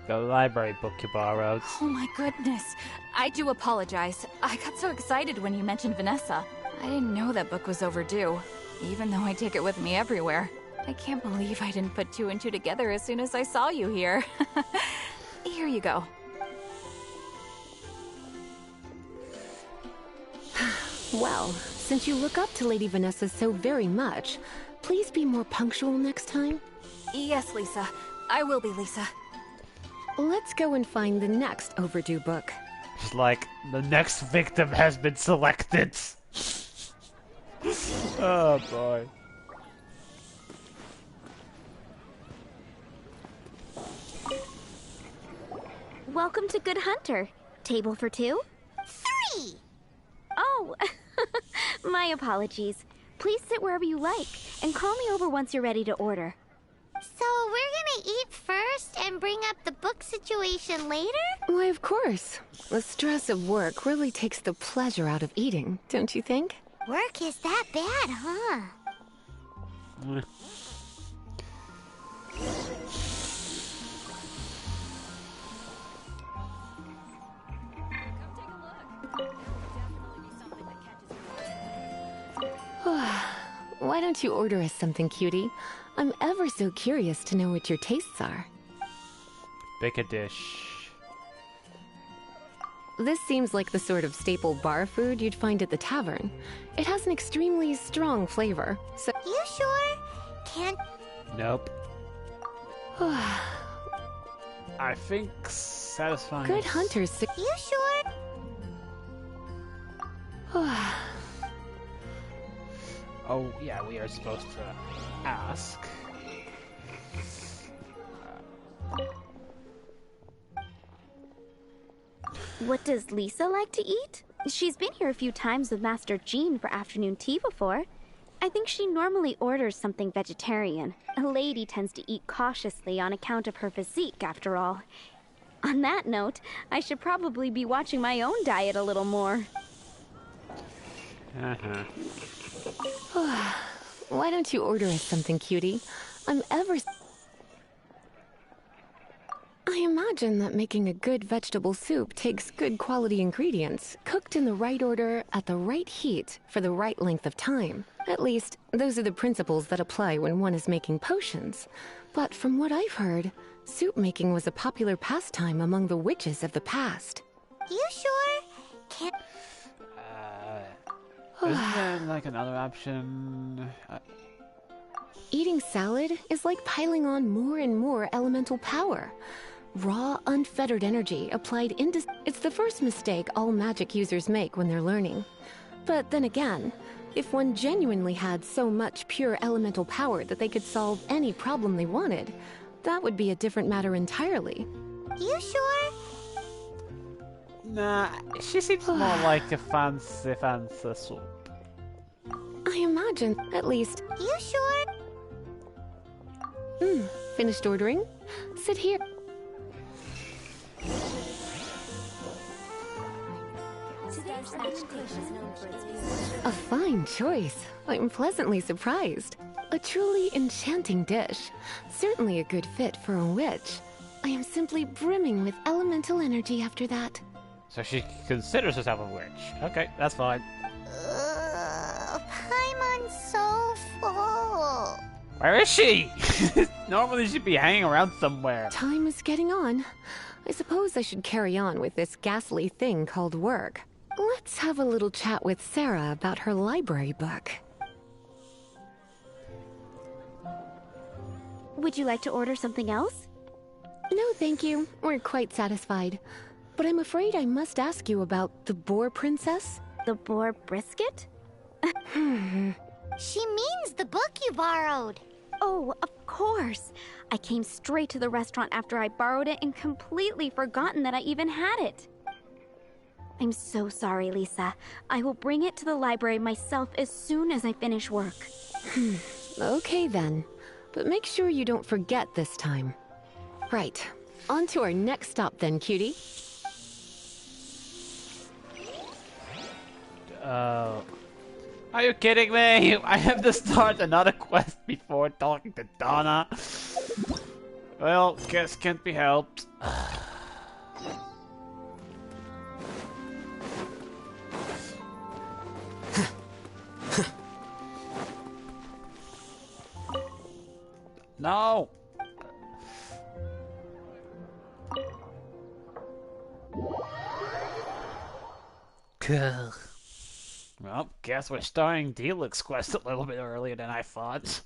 library book you borrowed. Oh my goodness. I do apologize. I got so excited when you mentioned Vanessa. I didn't know that book was overdue, even though I take it with me everywhere. I can't believe I didn't put 2 and 2 together as soon as I saw you here. Here you go. Well, since you look up to Lady Vanessa so very much, please be more punctual next time. Yes, Lisa. I will be, Lisa. Let's go and find the next overdue book. It's like, the next victim has been selected. Oh boy. Welcome to Good Hunter. Table for 2? 3! Oh, my apologies. Please sit wherever you like, and call me over once you're ready to order. So we're gonna eat first and bring up the book situation later? Why, of course. The stress of work really takes the pleasure out of eating, don't you think? Work is that bad, huh? Why don't you order us something, cutie? I'm ever so curious to know what your tastes are. Pick a dish. This seems like the sort of staple bar food you'd find at the tavern. It has an extremely strong flavor, so... You sure? Can't... Nope. I think satisfying. Good hunters... You sure? Oh, yeah, we are supposed to ask. What does Lisa like to eat? She's been here a few times with Master Jean for afternoon tea before. I think she normally orders something vegetarian. A lady tends to eat cautiously on account of her physique, after all. On that note, I should probably be watching my own diet a little more. Why don't you order us something, cutie? I'm ever... I imagine that making a good vegetable soup takes good quality ingredients, cooked in the right order, at the right heat, for the right length of time. At least, those are the principles that apply when one is making potions. But from what I've heard, soup making was a popular pastime among the witches of the past. You sure? Can't... Isn't there like another option? Eating salad is like piling on more and more elemental power. Raw, unfettered energy applied into... It's the first mistake all magic users make when they're learning. But then again, if one genuinely had so much pure elemental power that they could solve any problem they wanted, that would be a different matter entirely. You sure? Nah, she seems more like a fancy soup. I imagine, at least. You sure? Finished ordering? Sit here. A fine choice. I'm pleasantly surprised. A truly enchanting dish. Certainly a good fit for a witch. I am simply brimming with elemental energy after that. So she considers herself a witch. Okay, that's fine. Paimon's so full. Where is she? Normally she'd be hanging around somewhere. Time is getting on. I suppose I should carry on with this ghastly thing called work. Let's have a little chat with Sarah about her library book. Would you like to order something else? No, thank you. We're quite satisfied. But I'm afraid I must ask you about the boar princess. The boar brisket? She means the book you borrowed. Oh, of course. I came straight to the restaurant after I borrowed it and completely forgotten that I even had it. I'm so sorry, Lisa. I will bring it to the library myself as soon as I finish work. Okay then. But make sure you don't forget this time. Right. On to our next stop then, cutie. Are you kidding me? I have to start another quest before talking to Donna. Well, guess can't be helped. No! Cool. Well, guess we're starting Deluxe Quest a little bit earlier than I thought.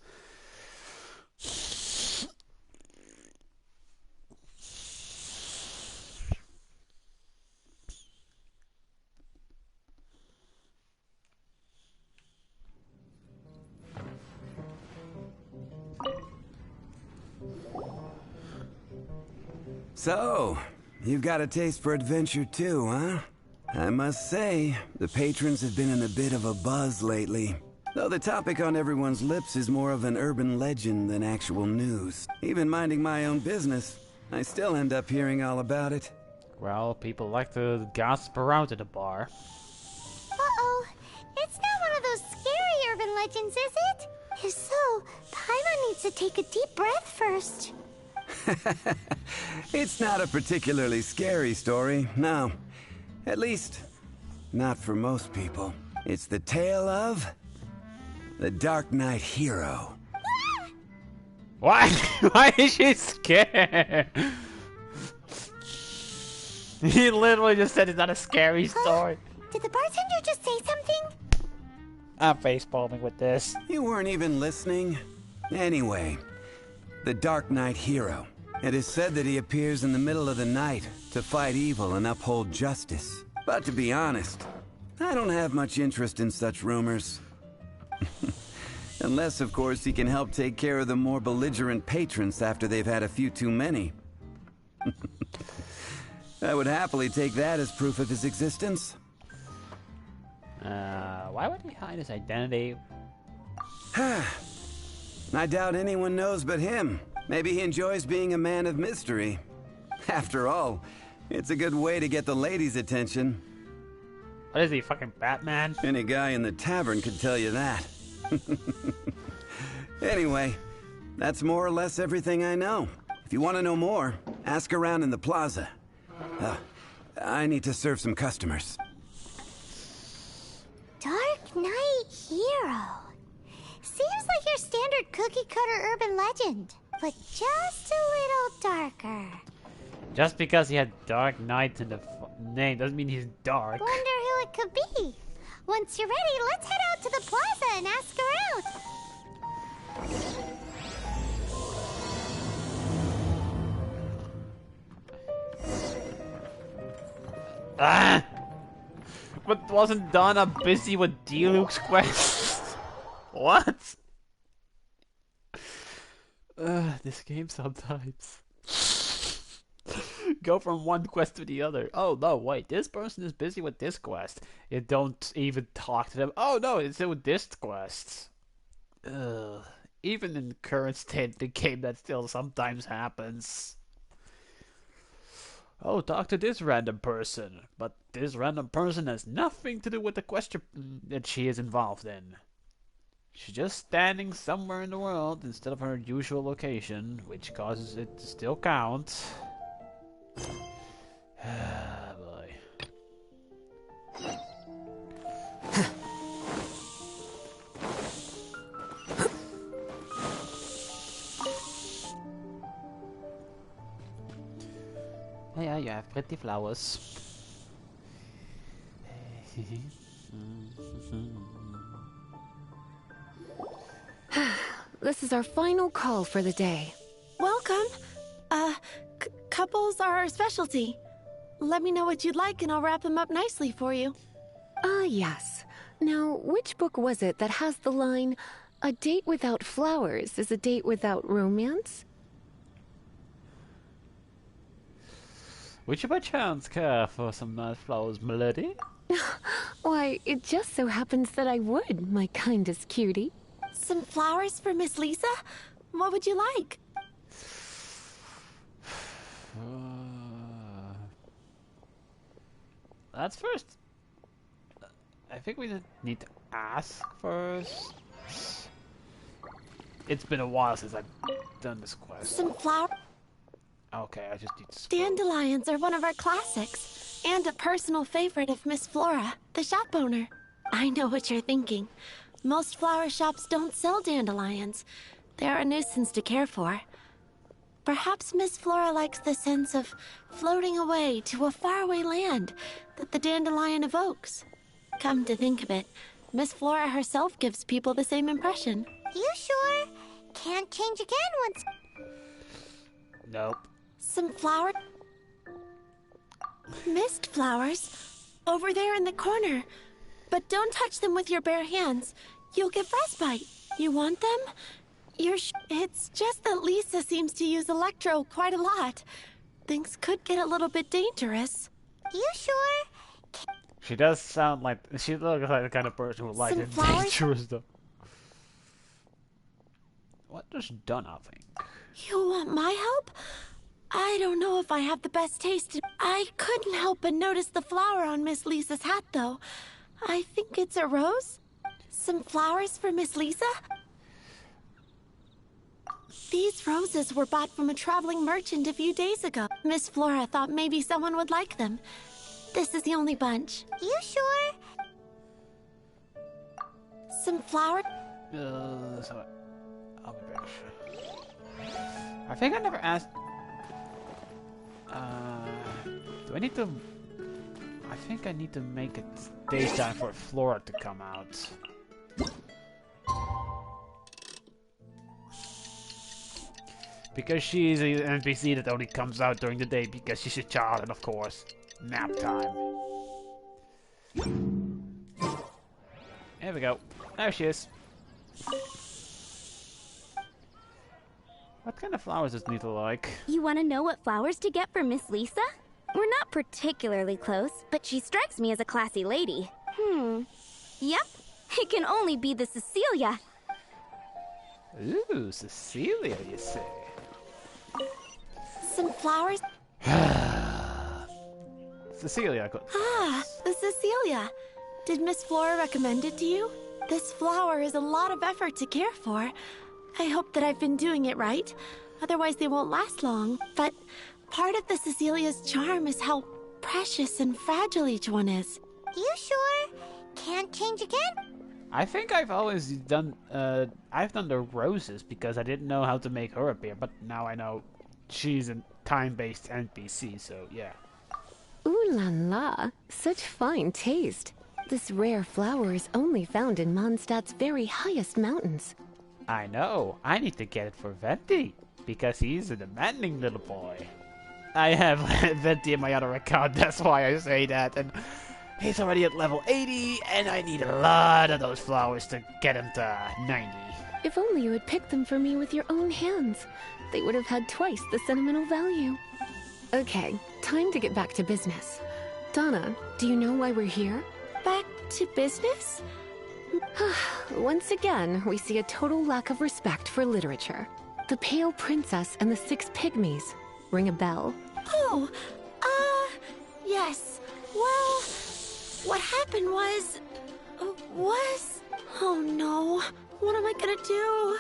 So, you've got a taste for adventure too, huh? I must say, the patrons have been in a bit of a buzz lately. Though the topic on everyone's lips is more of an urban legend than actual news. Even minding my own business, I still end up hearing all about it. Well, people like to gossip around at the bar. Uh-oh. It's not one of those scary urban legends, is it? If so, Paimon needs to take a deep breath first. It's not a particularly scary story, no. At least, not for most people. It's the tale of the Dark Knight hero. Why? Why is she scared? He literally just said it's not a scary story. Did the bartender just say something? I'm facepalming with this. You weren't even listening? Anyway, the Dark Knight hero. It is said that he appears in the middle of the night to fight evil and uphold justice. But to be honest, I don't have much interest in such rumors. Unless, of course, he can help take care of the more belligerent patrons after they've had a few too many. I would happily take that as proof of his existence. Why would he hide his identity? I doubt anyone knows but him. Maybe he enjoys being a man of mystery. After all, it's a good way to get the ladies' attention. What is he, fucking Batman? Any guy in the tavern could tell you that. Anyway, that's more or less everything I know. If you want to know more, ask around in the plaza. I need to serve some customers. Dark Knight hero. Seems like your standard cookie-cutter urban legend, but just a little darker. Just because he had Dark Knight in the name doesn't mean he's dark. Wonder who it could be. Once you're ready, let's head out to the plaza and ask around. Ah! But wasn't Donna busy with Deluxe Quest? What? This game sometimes. Go from one quest to the other. Oh no, wait, this person is busy with this quest. You don't even talk to them. Oh no, it's with this quest. Even in the current state of the game, that still sometimes happens. Oh, talk to this random person. But this random person has nothing to do with the question that she is involved in. She's just standing somewhere in the world instead of her usual location, which causes it to still count. Ah, boy. Oh yeah, you have pretty flowers. This is our final call for the day. Welcome. Couples are our specialty. Let me know what you'd like and I'll wrap them up nicely for you. Yes. Now, which book was it that has the line, "A date without flowers is a date without romance"? Would you by chance care for some nice flowers, milady? Why, it just so happens that I would, my kindest cutie. Some flowers for Miss Lisa? What would you like? That's first. I think we need to ask first. It's been a while since I've done this quest. Some flower. Okay, I just need to. Dandelions are one of our classics, and a personal favorite of Miss Flora, the shop owner. I know what you're thinking. Most flower shops don't sell dandelions. They're a nuisance to care for. Perhaps Miss Flora likes the sense of floating away to a faraway land that the dandelion evokes. Come to think of it, Miss Flora herself gives people the same impression. You sure? Can't change again once... Nope. Some flower... Mist flowers. Over there in the corner. But don't touch them with your bare hands. You'll get frostbite. You want them? It's just that Lisa seems to use Electro quite a lot. Things could get a little bit dangerous. You sure? She does sound like... She looks like the kind of person who would like it dangerous stuff. What does Donna think? You want my help? I don't know if I have the best taste. I couldn't help but notice the flower on Miss Lisa's hat, though. I think it's a rose? Some flowers for Miss Lisa? These roses were bought from a traveling merchant a few days ago. Miss Flora thought maybe someone would like them. This is the only bunch. You sure? Some flower? So I'll be back. I think I never asked... do I need to... I think I need to make it daytime for Flora to come out. Because she's an NPC that only comes out during the day because she's a child and of course, nap time. There we go. There she is. What kind of flowers does Nita like? You want to know what flowers to get for Miss Lisa? We're not particularly close, but she strikes me as a classy lady. Yep. It can only be the Cecilia. Ooh, Cecilia, you say? Some flowers? Cecilia. The Cecilia. Did Miss Flora recommend it to you? This flower is a lot of effort to care for. I hope that I've been doing it right. Otherwise they won't last long. But part of the Cecilia's charm is how precious and fragile each one is. You sure? Can't change again? I think I've always done, I've done the roses because I didn't know how to make her appear, but now I know she's a time-based NPC, so yeah. Ooh la la, such fine taste. This rare flower is only found in Mondstadt's very highest mountains. I know, I need to get it for Venti, because he's a demanding little boy. I have Venti in my other account, that's why I say that, and he's already at level 80, and I need a lot of those flowers to get him to 90. If only you had picked them for me with your own hands. They would have had twice the sentimental value. Okay, time to get back to business. Donna, do you know why we're here? Back to business? Once again, we see a total lack of respect for literature. The Pale Princess and the Six Pygmies. Ring a bell? Oh, yes. Well, what happened was... Oh no, what am I gonna do?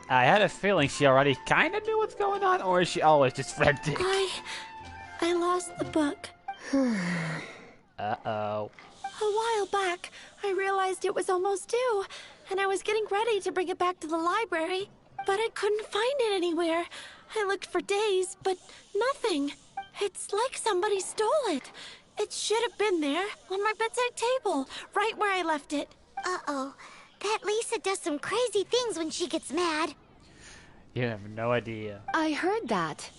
I had a feeling she already kinda knew what's going on, or is she always just frantic? I lost the book. Uh-oh. A while back, I realized it was almost due, and I was getting ready to bring it back to the library, but I couldn't find it anywhere. I looked for days, but nothing. It's like somebody stole it. It should have been there, on my bedside table, right where I left it. Uh-oh. That Lisa does some crazy things when she gets mad. You have no idea. I heard that.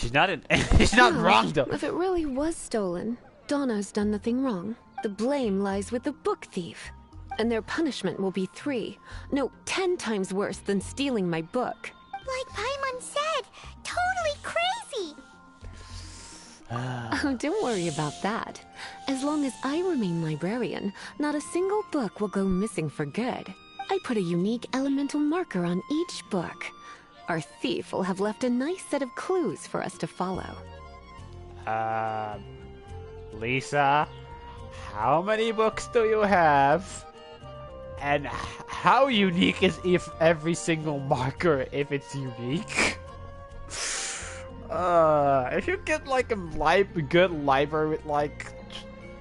She's not in. She's not wrong though. If it really was stolen, Donna's done nothing wrong. The blame lies with the book thief. And their punishment will be 10 times worse than stealing my book. Like Paimon said, totally crazy. Oh, don't worry about that. As long as I remain librarian, not a single book will go missing for good. I put a unique elemental marker on each book. Our thief will have left a nice set of clues for us to follow. Lisa, how many books do you have? And how unique is if every single marker if it's unique? If you get like a good library with like,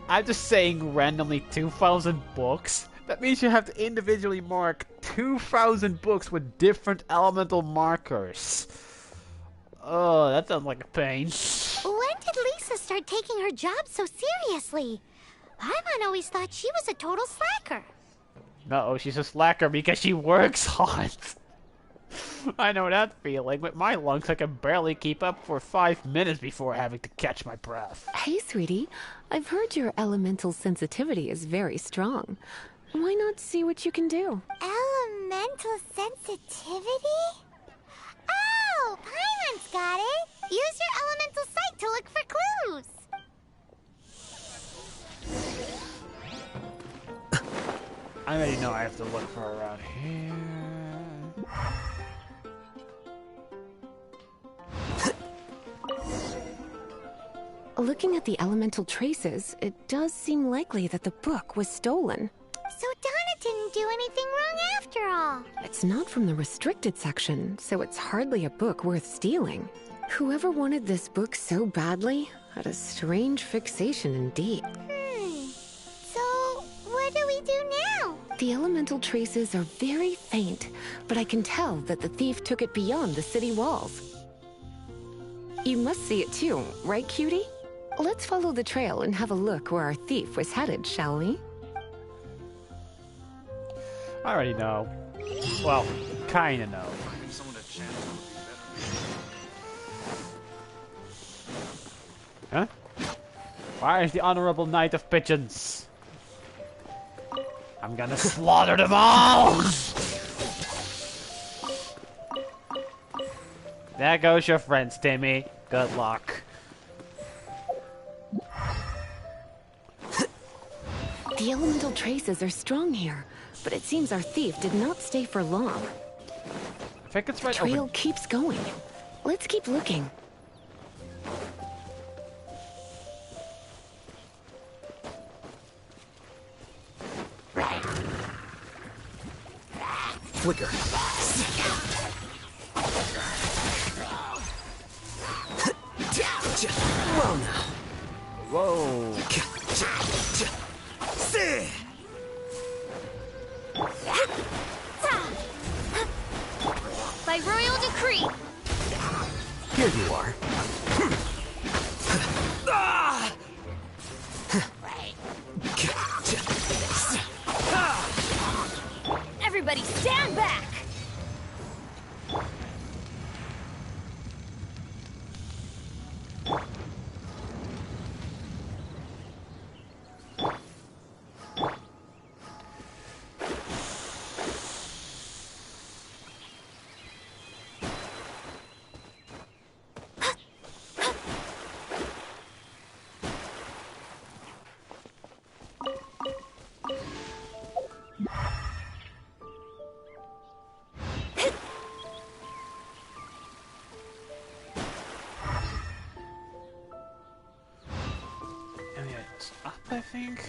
I'm just saying randomly 2,000 books, that means you have to individually mark 2,000 books with different elemental markers. Oh, that sounds like a pain. When did Lisa start taking her job so seriously? Paimon always thought she was a total slacker. No, she's a slacker because she works hard. I know that feeling. With my lungs, I can barely keep up for 5 minutes before having to catch my breath. Hey, sweetie. I've heard your elemental sensitivity is very strong. Why not see what you can do? Elemental sensitivity? Oh, Paimon's got it. Use your elemental sight to look for clues. I already know I have to look for around here. Looking at the elemental traces, it does seem likely that the book was stolen. So Donna didn't do anything wrong after all. It's not from the restricted section, so it's hardly a book worth stealing. Whoever wanted this book so badly had a strange fixation indeed. So, what do we do now? The elemental traces are very faint, but I can tell that the thief took it beyond the city walls. You must see it too, right, cutie? Let's follow the trail and have a look where our thief was headed, shall we? I already know. Well, kinda know. Huh? Why is the Honorable Knight of Pigeons? I'm gonna slaughter them all! There goes your friends, Timmy. Good luck. The elemental traces are strong here, but it seems our thief did not stay for long. I think it's right The trail over. keeps going. Let's keep looking. Flicker. Whoa now. Whoa. By royal decree. Here you are. Everybody stand back! And yeah, it's up, I think.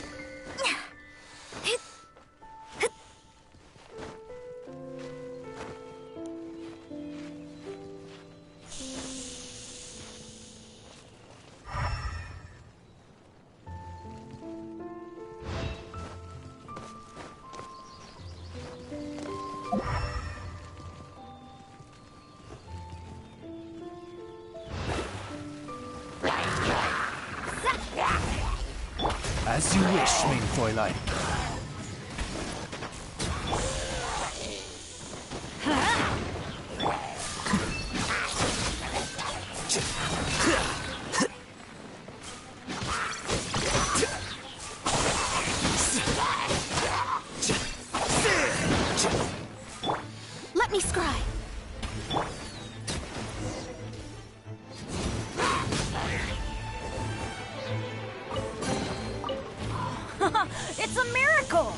As you wish, mein Fräulein. It's a miracle!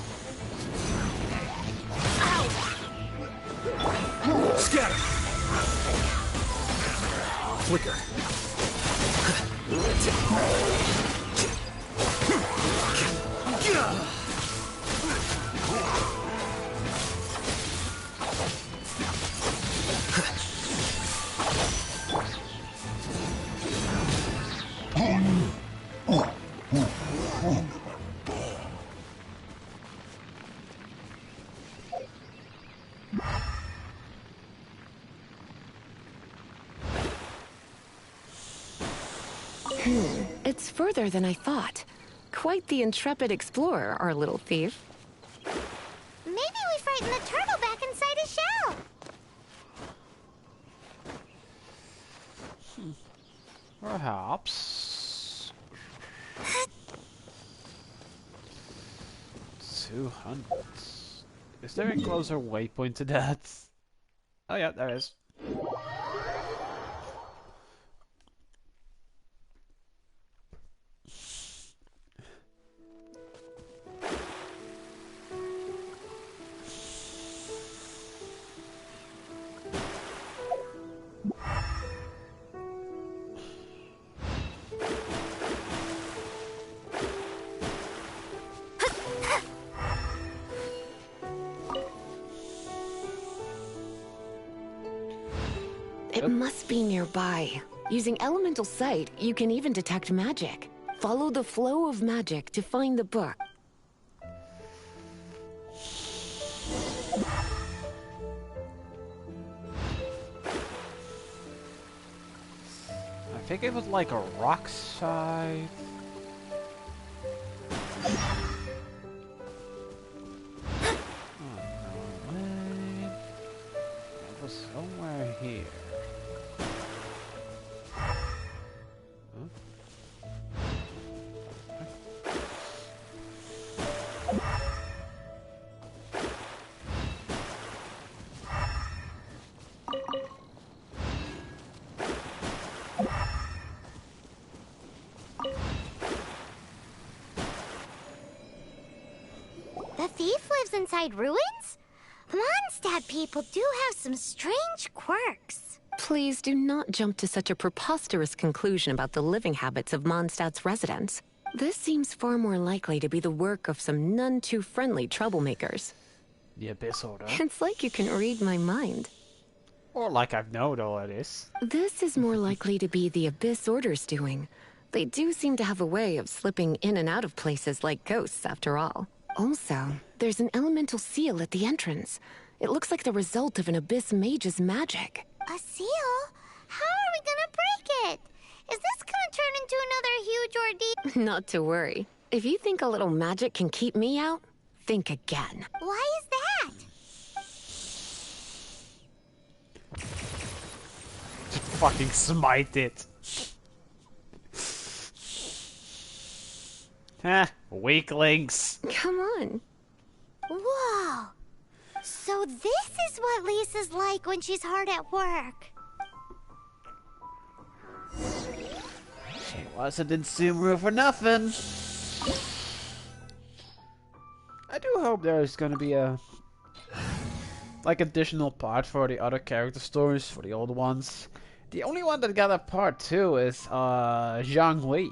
Scatter! Flicker. It's further than I thought. Quite the intrepid explorer, our little thief. Maybe we frightened the turtle back inside his shell. Perhaps. 200. Is there a closer waypoint to that? Oh yeah, there is. It must be nearby. Using elemental sight, you can even detect magic. Follow the flow of magic to find the book. I think it was like a rock side. Oh, no way. It was somewhere here. The thief lives inside ruins? Mondstadt people do have some strange quirks. Please do not jump to such a preposterous conclusion about the living habits of Mondstadt's residents. This seems far more likely to be the work of some none too friendly troublemakers. The Abyss Order. It's like you can read my mind. Or like I've known all of this. This is more likely to be the Abyss Order's doing. They do seem to have a way of slipping in and out of places like ghosts, after all. Also, there's an elemental seal at the entrance. It looks like the result of an Abyss mage's magic. A seal? How are we gonna break it? Is this gonna turn into another huge ordeal? Not to worry. If you think a little magic can keep me out, think again. Why is that? Fucking smite it. Heh, weaklings. Come on. Whoa! So this is what Lisa's like when she's hard at work. She wasn't in Sumeru for nothing. I do hope there's gonna be a additional part for the other character stories, for the old ones. The only one that got a part 2 is Zhang Li.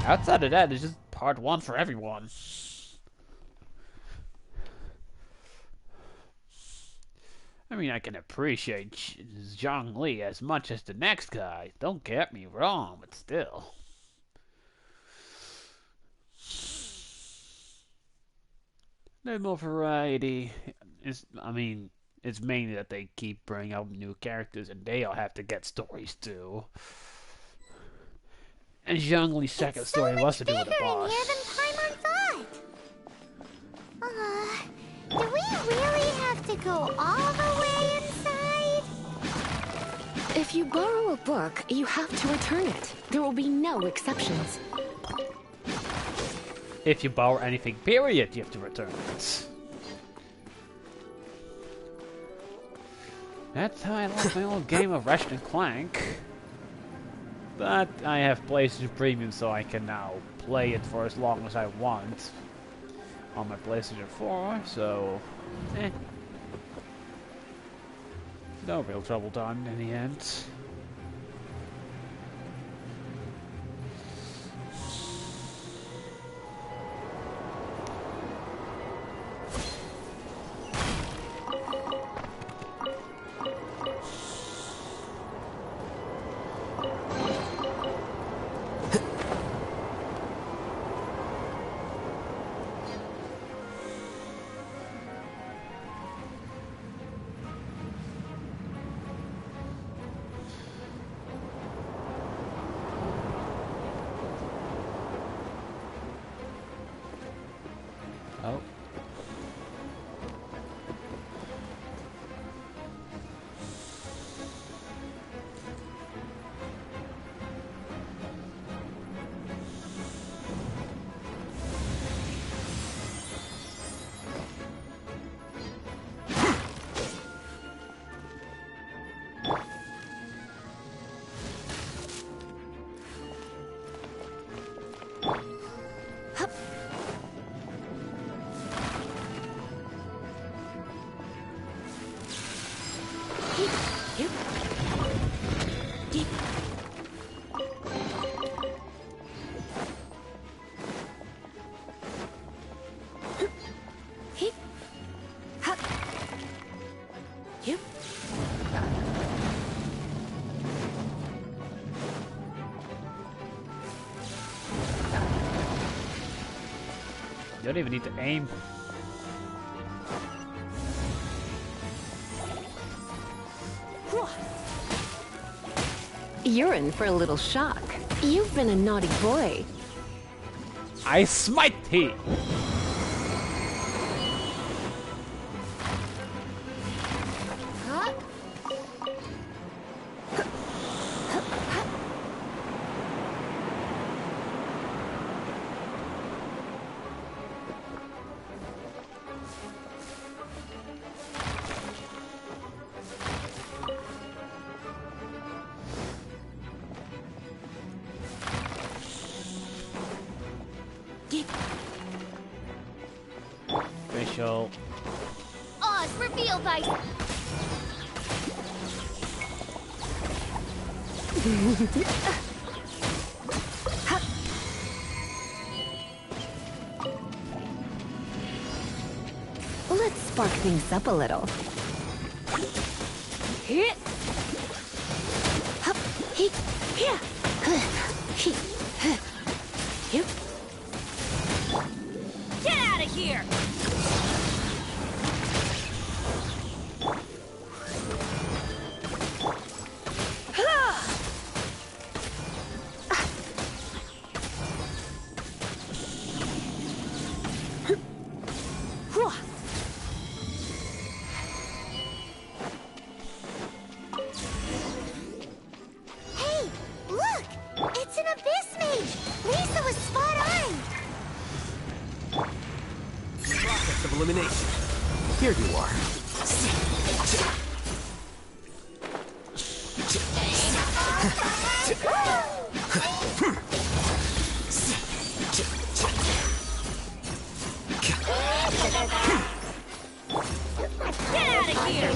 Outside of that, it's just part 1 for everyone. I mean, I can appreciate Zhang Li as much as the next guy. Don't get me wrong, but still. There's more variety. It's mainly that they keep bringing out new characters, and they all have to get stories too. And Zhang Li's second story was to do with the boss. It's so much bigger in here than Paimon thought. Do we really have to go all the way inside? If you borrow a book, you have to return it. There will be no exceptions. If you borrow anything, period, you have to return it. That's how I lost my old game of Ratchet and Clank. But I have PlayStation Premium, so I can now play it for as long as I want on my PlayStation 4, so no real trouble done in the end. Oh. You don't even need to aim. You're in for a little shock. You've been a naughty boy. I smite thee! Official. Oz, reveal thy... Let's spark things up a little. Hit. Hup. Hit. Yeah. Hit. Yep. Get out of here! Hey, look! It's an abyss mage! Lisa was spot on! Process of elimination. Here you are. Get out of here!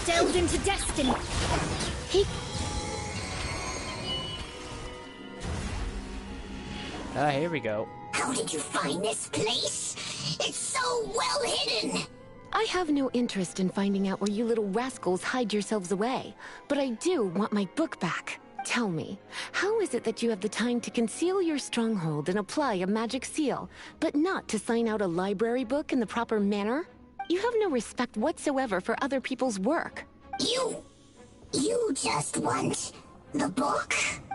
Delved into destiny. Here we go. How did you find this place? It's so well hidden! I have no interest in finding out where you little rascals hide yourselves away, but I do want my book back. Tell me, how is it that you have the time to conceal your stronghold and apply a magic seal, but not to sign out a library book in the proper manner? You have no respect whatsoever for other people's work. You just want the book?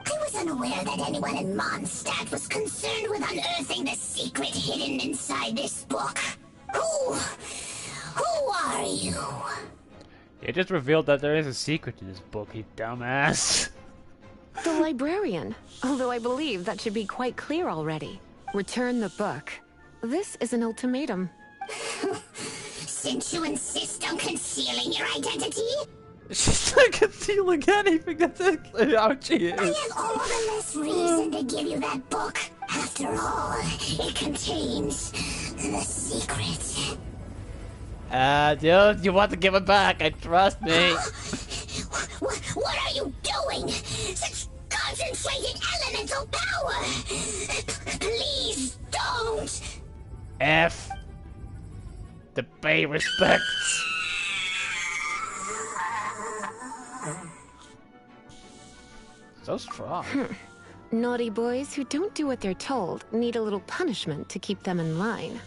I was unaware that anyone in Mondstadt was concerned with unearthing the secret hidden inside this book. Who are you? You just revealed that there is a secret in this book, you dumbass. The librarian, although I believe that should be quite clear already. Return the book. This is an ultimatum. Since you insist on concealing your identity, She's not concealing anything. That's actually how she I is. have all the less reason to give you that book. After all, it contains the secret. Dude, you want to give it back? I trust me. What are you doing? Such concentrated elemental power! Please don't! F. The Bay respects. So strong. Naughty boys who don't do what they're told need a little punishment to keep them in line.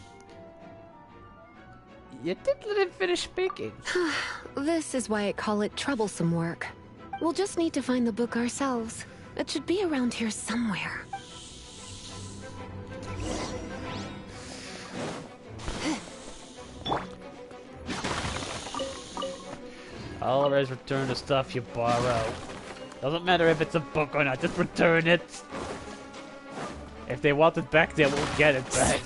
You did let him finish speaking. This is why I call it troublesome work. We'll just need to find the book ourselves. It should be around here somewhere. Always return the stuff you borrow. Doesn't matter if it's a book or not, just return it. If they want it back, they will get it back.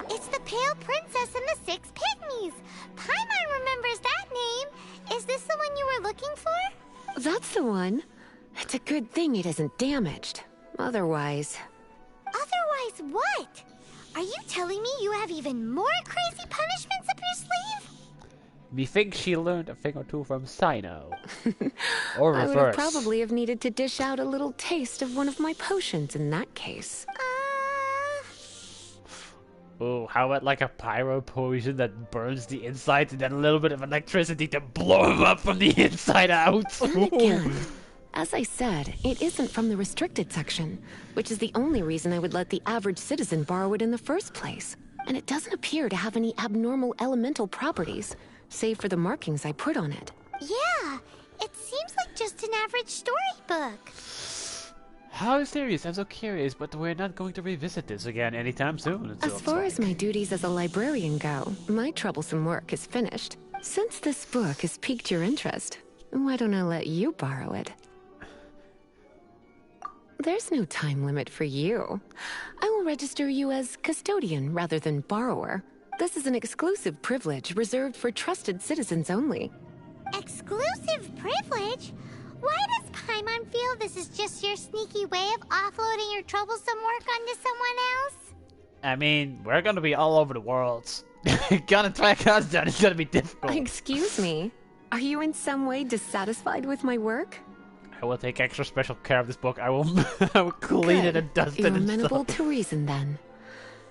It's the Pale Princess and the Six Pygmies! Paimon remembers that name! Is this the one you were looking for? That's the one. It's a good thing it isn't damaged. Otherwise... Otherwise what? Are you telling me you have even more crazy punishments up your sleeve? Methinks she learned a thing or two from Sino. Or I reverse. would have probably have needed to dish out a little taste of one of my potions in that case. Ooh, how about like a pyro poison that burns the inside and then a little bit of electricity to blow him up from the inside out? And again, as I said, it isn't from the restricted section, which is the only reason I would let the average citizen borrow it in the first place. And it doesn't appear to have any abnormal elemental properties, save for the markings I put on it. Yeah, it seems like just an average storybook. How serious? I'm so curious, but we're not going to revisit this again anytime soon. As far as my duties as a librarian go, my troublesome work is finished. Since this book has piqued your interest, why don't I let you borrow it? There's no time limit for you. I will register you as custodian rather than borrower. This is an exclusive privilege reserved for trusted citizens only. Exclusive privilege? Why does Paimon feel this is just your sneaky way of offloading your troublesome work onto someone else? I mean, we're gonna be all over the world. Gonna track us down, it's gonna be difficult. Excuse me? Are you in some way dissatisfied with my work? I will take extra special care of this book. I will, I will clean it and dust it You're and amenable stuff. to reason, then.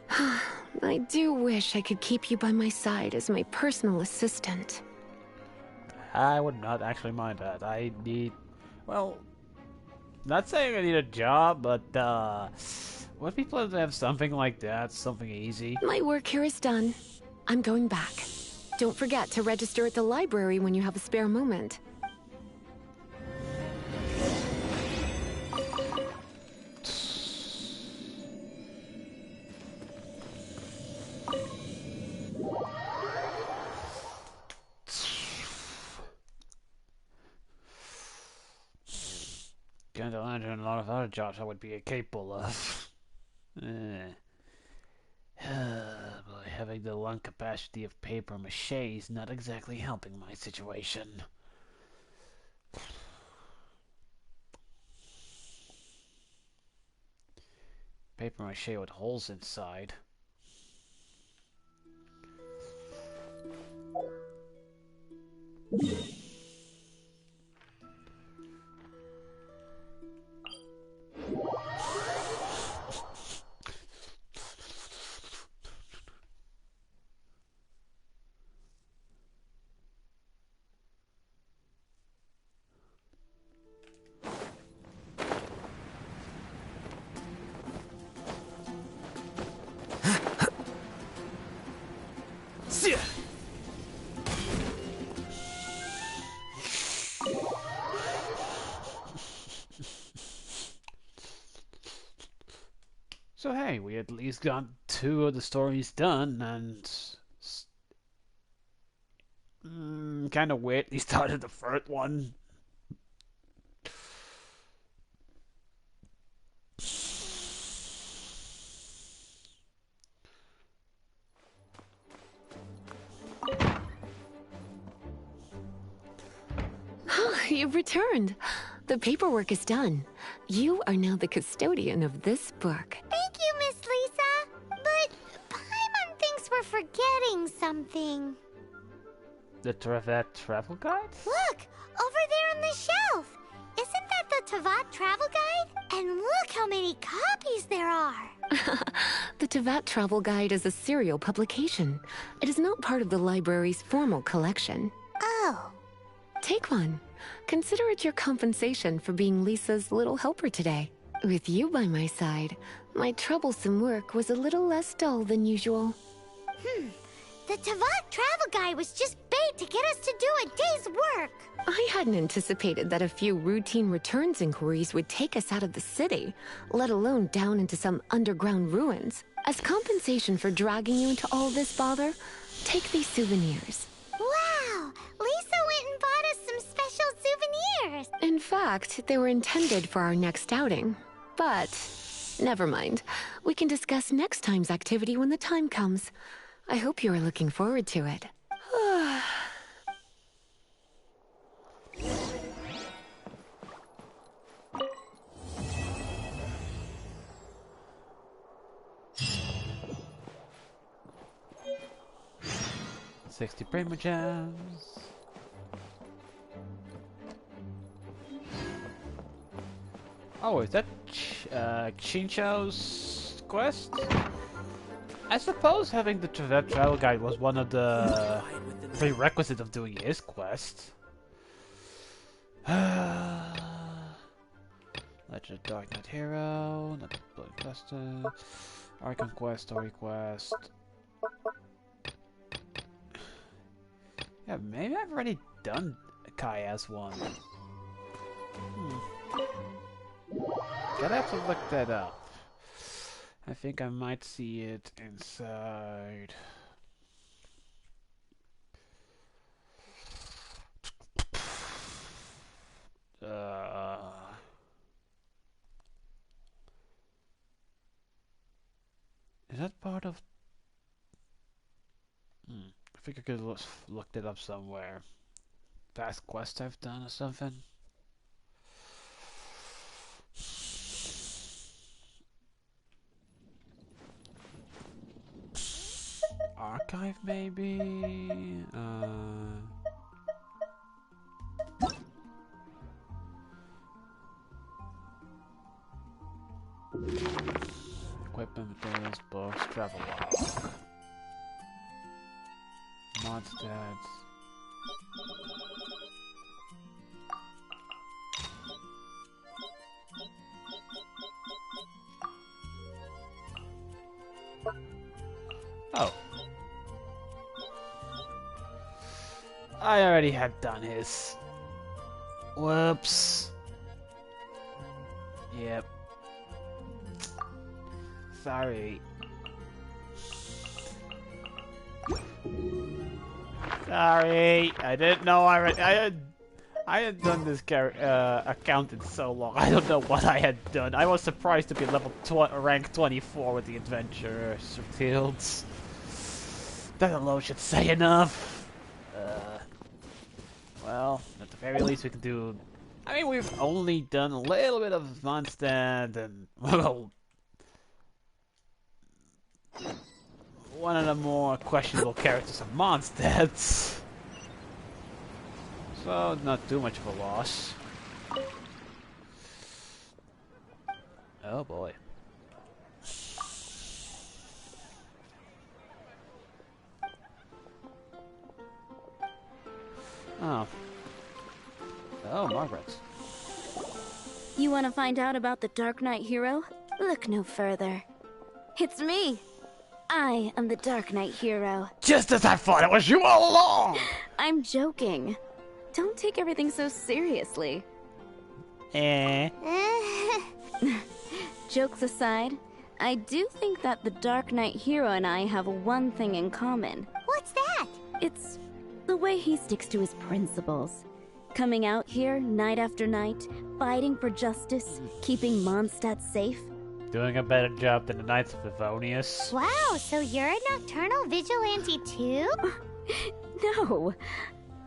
I do wish I could keep you by my side as my personal assistant. I would not actually mind that. I need... Well... Not saying I need a job, but, would be pleasant to have something like that. Something easy. My work here is done. I'm going back. Don't forget to register at the library when you have a spare moment. Can't imagine a lot of other jobs I would be capable of. Boy, having the lung capacity of paper mache is not exactly helping my situation. Paper mache with holes inside. So hey, we at least got 2 of the stories done, and kind of weird. He started the third one. You've returned. The paperwork is done. You are now the custodian of this book. Thank you, Miss Lisa. But Paimon thinks we're forgetting something. The Tevat travel guide? Look, over there on the shelf. Isn't that the Tevat travel guide? And look how many copies there are. The Tevat Travel Guide is a serial publication. It is not part of the library's formal collection. Oh. Take one. Consider it your compensation for being Lisa's little helper today. With you by my side, my troublesome work was a little less dull than usual. The Tevat travel guide was just bait to get us to do a day's work. I hadn't anticipated that a few routine returns inquiries would take us out of the city, let alone down into some underground ruins. As compensation for dragging you into all this bother, take these souvenirs. Wow! Lisa went and bought us some special souvenirs. In fact, they were intended for our next outing. But, never mind. We can discuss next time's activity when the time comes. I hope you are looking forward to it. 60 Prima Gems. Oh, is that Chincho's quest? I suppose having the travel guide was one of the prerequisites of doing his quest. Legend of Dark Knight Hero, another Blood Quest, Archon Quest, Story Quest. Yeah, maybe I've already done Kaya's one. Gotta have to look that up. I think I might see it inside. Is that part of... I think I could have looked it up somewhere. Past quest I've done or something. Archive maybe? Equipment, materials, books, travel log. Mod stats. Oh. I already had done his. Whoops. Yep. Sorry. Sorry, I didn't know I had done this account in so long. I don't know what I had done. I was surprised to be level rank 24 with the Adventurers Fields. That alone should say enough. Well, at the very least we can do... I mean, we've only done a little bit of Mondstadt and... well... one of the more questionable characters of Mondstadt. So, not too much of a loss. Oh boy. Oh. Oh, Margaret. You want to find out about the Dark Knight Hero? Look no further. It's me! I am the Dark Knight Hero. Just as I thought it was you all along! I'm joking. Don't take everything so seriously. Jokes aside, I do think that the Dark Knight Hero and I have one thing in common. What's that? It's the way he sticks to his principles. Coming out here night after night, fighting for justice, keeping Mondstadt safe. Doing a better job than the Knights of Favonius. Wow, so you're a nocturnal vigilante too? No,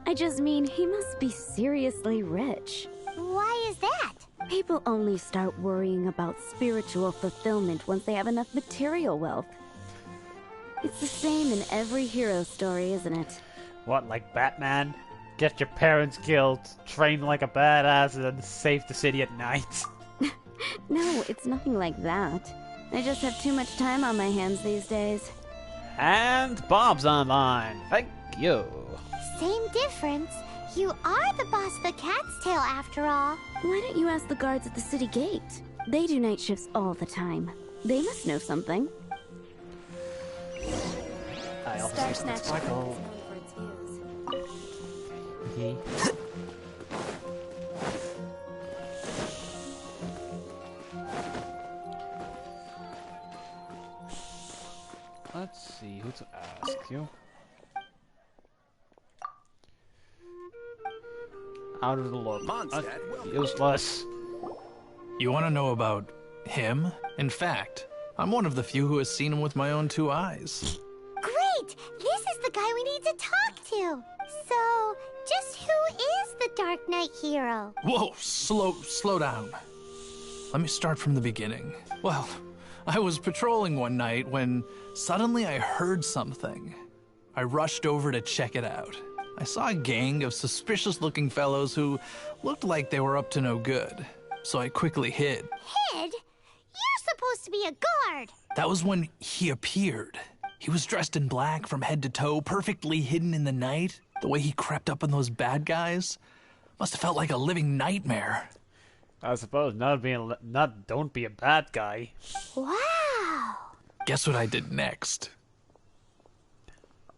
I just mean he must be seriously rich. Why is that? People only start worrying about spiritual fulfillment once they have enough material wealth. It's the same in every hero story, isn't it? What, like Batman? Get your parents killed, train like a badass, and then save the city at night? No, it's nothing like that. I just have too much time on my hands these days. And Bob's online. Thank you. Same difference. You are the boss of the Cat's Tail after all. Why don't you ask the guards at the city gate? They do night shifts all the time. They must know something. I also Star think it's Snatcher Michael. Let's see who to ask you. Out of the look. Useless. You want to know about him? In fact, I'm one of the few who has seen him with my own 2 eyes. Great! This is the guy we need to talk to. So, just who is the Dark Knight hero? Whoa, slow down. Let me start from the beginning. Well, I was patrolling one night when suddenly I heard something. I rushed over to check it out. I saw a gang of suspicious-looking fellows who looked like they were up to no good, so I quickly hid. Hid? You're supposed to be a guard. That was when he appeared. He was dressed in black from head to toe, perfectly hidden in the night. The way he crept up on those bad guys must have felt like a living nightmare. I suppose don't be a bad guy. Wow. Guess what I did next?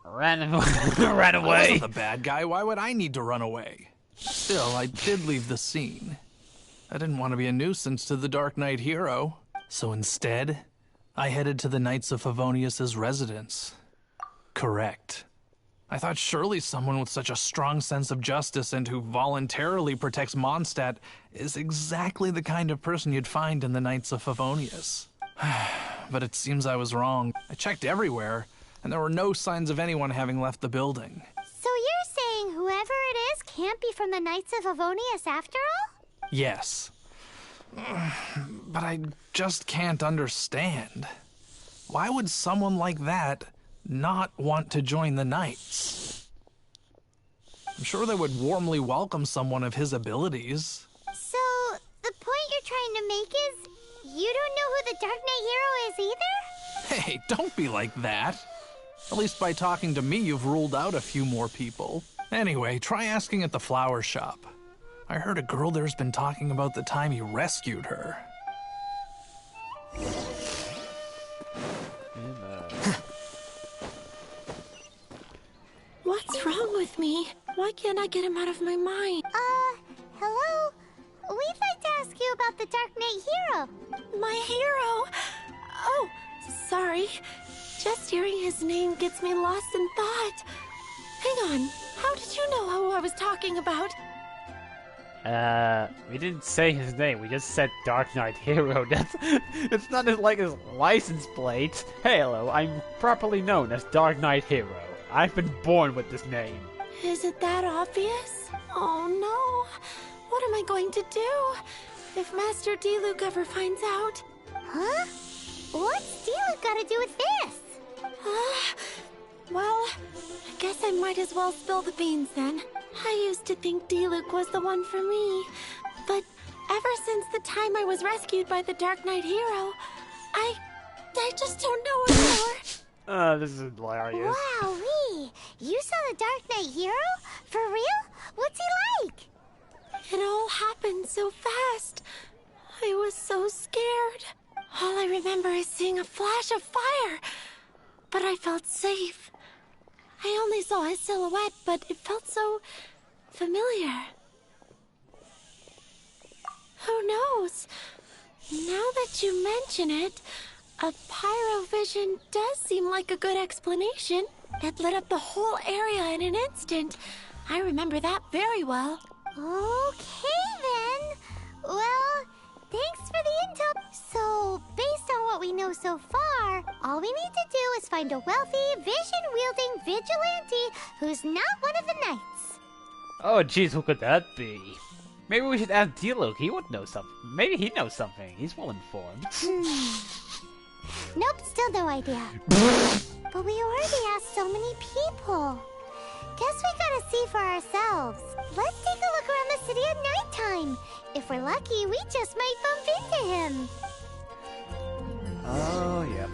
Ran I away. wasn't the bad guy. Why would I need to run away? Still, I did leave the scene. I didn't want to be a nuisance to the Dark Knight hero. So instead, I headed to the Knights of Favonius' residence. Correct. I thought surely someone with such a strong sense of justice and who voluntarily protects Mondstadt is exactly the kind of person you'd find in the Knights of Favonius. But it seems I was wrong. I checked everywhere, and there were no signs of anyone having left the building. So you're saying whoever it is can't be from the Knights of Favonius after all? Yes. But I just can't understand. Why would someone like that not want to join the Knights? I'm sure they would warmly welcome someone of his abilities. So, the point you're trying to make is you don't know who the Dark Knight hero is either? Hey, don't be like that. At least by talking to me, you've ruled out a few more people. Anyway, try asking at the flower shop. I heard a girl there's been talking about the time he rescued her. What's wrong with me? Why can't I get him out of my mind? Hello? We'd like to ask you about the Dark Knight hero. My hero? Oh, sorry. Just hearing his name gets me lost in thought. Hang on. How did you know who I was talking about? We didn't say his name. We just said Dark Knight Hero. It's not like his license plate. Hey, hello. I'm properly known as Dark Knight Hero. I've been born with this name. Is it that obvious? Oh no. What am I going to do if Master Diluc ever finds out? Huh? What's Diluc got to do with this? Well, I guess I might as well spill the beans then. I used to think Diluc was the one for me, but ever since the time I was rescued by the Dark Knight hero, I just don't know anymore. This is hilarious. Wowee! You saw the Dark Knight hero? For real? What's he like? It all happened so fast. I was so scared. All I remember is seeing a flash of fire, but I felt safe. I only saw his silhouette, but it felt so familiar. Who knows? Now that you mention it, a pyrovision does seem like a good explanation. It lit up the whole area in an instant. I remember that very well. Okay then. Well, thanks for the intel. So, based on what we know so far, all we need to do is find a wealthy, vision-wielding vigilante who's not one of the knights. Oh, jeez, who could that be? Maybe we should ask Diluc. He would know something. Maybe he knows something. He's well informed. Nope, still no idea. But we already asked so many people. Guess we gotta see for ourselves. Let's take a look around the city at nighttime. If we're lucky, we just might bump into him. Oh, yep.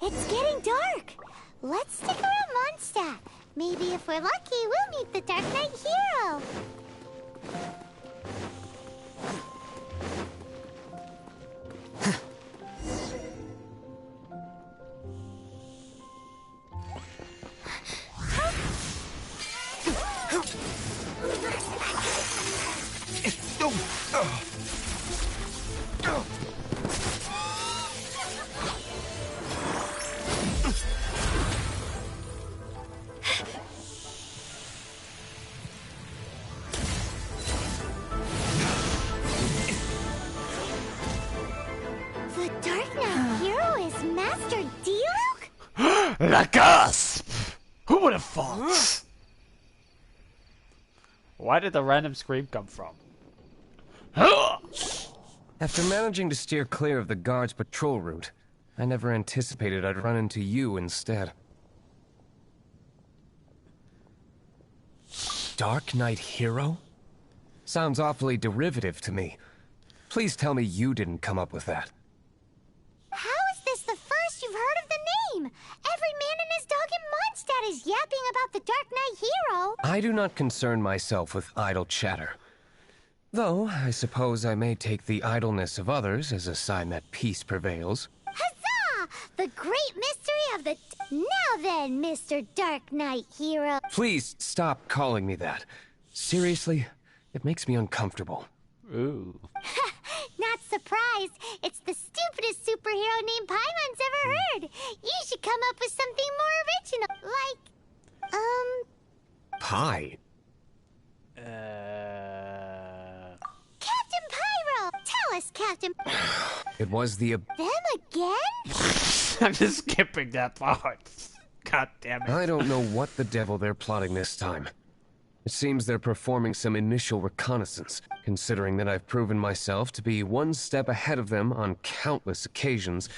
It's getting dark. Let's stick around Mondstadt. Maybe if we're lucky, we'll meet the Dark Knight hero. The Dark Knight hero is Master Diluc? The gasp! Who would have thought? Why did the random scream come from? After managing to steer clear of the guards' patrol route, I never anticipated I'd run into you instead. Dark Knight hero? Sounds awfully derivative to me. Please tell me you didn't come up with that. How is this the first you've heard of the name? Every man and his dog in Mondstadt is yapping about the Dark Knight hero. I do not concern myself with idle chatter. Though, I suppose I may take the idleness of others as a sign that peace prevails. Huzzah! The great mystery of the... Now then, Mr. Dark Knight hero. Please stop calling me that. Seriously, it makes me uncomfortable. Ooh. Not surprised. It's the stupidest superhero name Paimon's ever heard. You should come up with something more original. Like, Pie? Captain Pyro! Tell us, Captain... It was the... Them again? I'm just skipping that part. God damn it. I don't know what the devil they're plotting this time. It seems they're performing some initial reconnaissance, considering that I've proven myself to be one step ahead of them on countless occasions.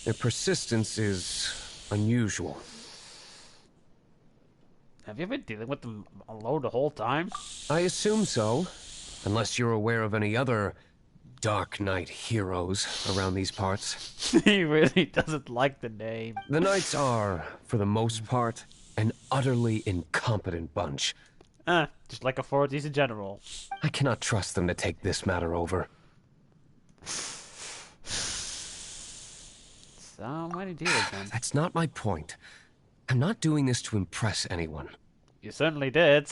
Their persistence is unusual. Have you been dealing with them alone the whole time? I assume so, unless you're aware of any other Dark Knight heroes around these parts. He really doesn't like the name. The Knights are, for the most part, an utterly incompetent bunch. Just like authorities in general. I cannot trust them to take this matter over. So many deals, then. That's not my point. I'm not doing this to impress anyone. You certainly did.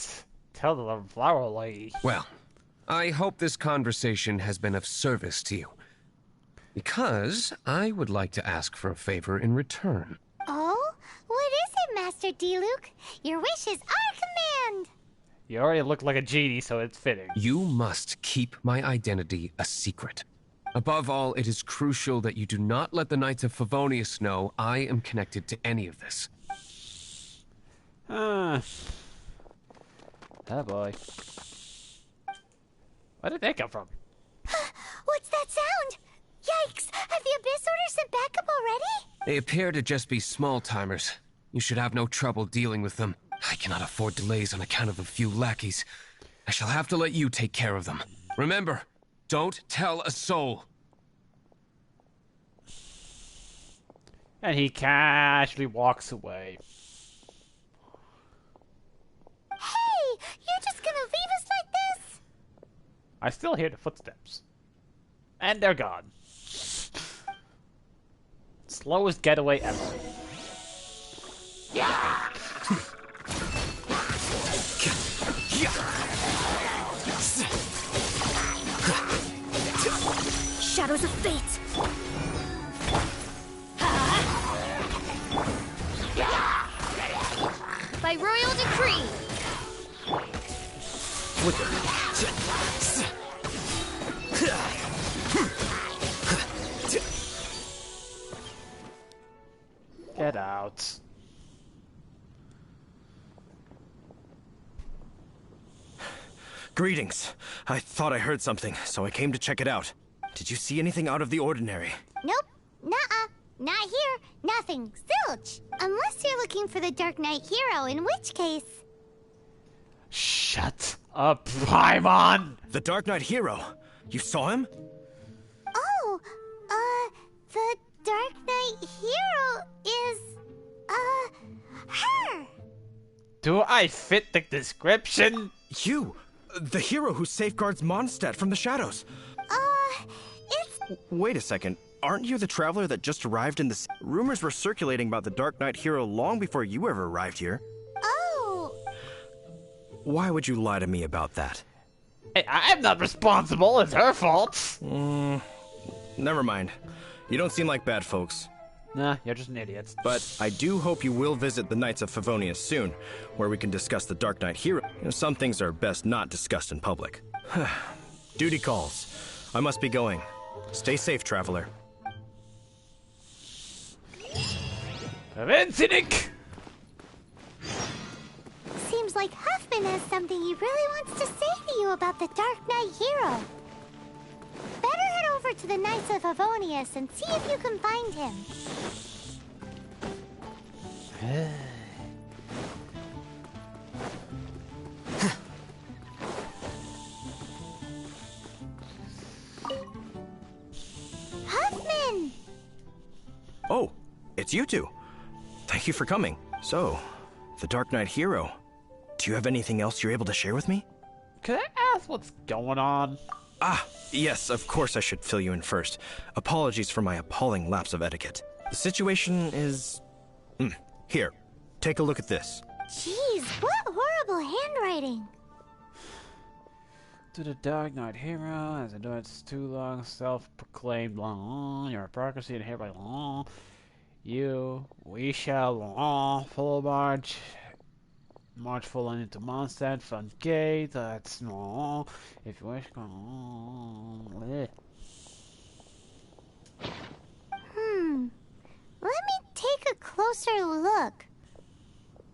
Tell the flower lady. Well, I hope this conversation has been of service to you. Because I would like to ask for a favor in return. Oh? What is it, Master Diluc? Your wish is our command! You already look like a genie, so it's fitting. You must keep my identity a secret. Above all, it is crucial that you do not let the Knights of Favonius know I am connected to any of this. Oh boy. Where did that come from? What's that sound? Yikes! Have the Abyss Orders sent backup already? They appear to just be small-timers. You should have no trouble dealing with them. I cannot afford delays on account of a few lackeys. I shall have to let you take care of them. Remember, don't tell a soul. And he casually walks away. Hey! You're just gonna leave us like this? I still hear the footsteps. And they're gone. Slowest getaway ever. Shadows of fate! By royal decree! Get out. Greetings. I thought I heard something, so I came to check it out. Did you see anything out of the ordinary? Nope. Nuh-uh. Not here. Nothing. Zilch. Unless you're looking for the Dark Knight hero, in which case... Shut up, Paimon! The Dark Knight hero? You saw him? Oh, the Dark Knight hero is, her! Do I fit the description? You! The hero who safeguards Mondstadt from the shadows. It's... Wait a second. Aren't you the traveler that just arrived in the... Rumors were circulating about the Dark Knight hero long before you ever arrived here. Oh! Why would you lie to me about that? Hey, I'm not responsible. It's her fault. Never mind. You don't seem like bad folks. Nah, you're just an idiot. But I do hope you will visit the Knights of Favonius soon, where we can discuss the Dark Knight hero. Some things are best not discussed in public. Duty calls. I must be going. Stay safe, traveler. Vincic! Seems like Huffman has something he really wants to say to you about the Dark Knight hero. Better head over to the Knights of Favonius and see if you can find him. Huffman! Oh, it's you two. Thank you for coming. So, the Dark Knight hero. Do you have anything else you're able to share with me? Can I ask what's going on? Ah, yes, of course I should fill you in first. Apologies for my appalling lapse of etiquette. The situation is... Here, take a look at this. Jeez, what horrible handwriting. To the Dark Knight hero, as I know it's too long, self-proclaimed long, your hypocrisy and hereby long. We shall long, full march full on into Mondstadt, front gate, that's long, if you wish, go on. Let me take a closer look.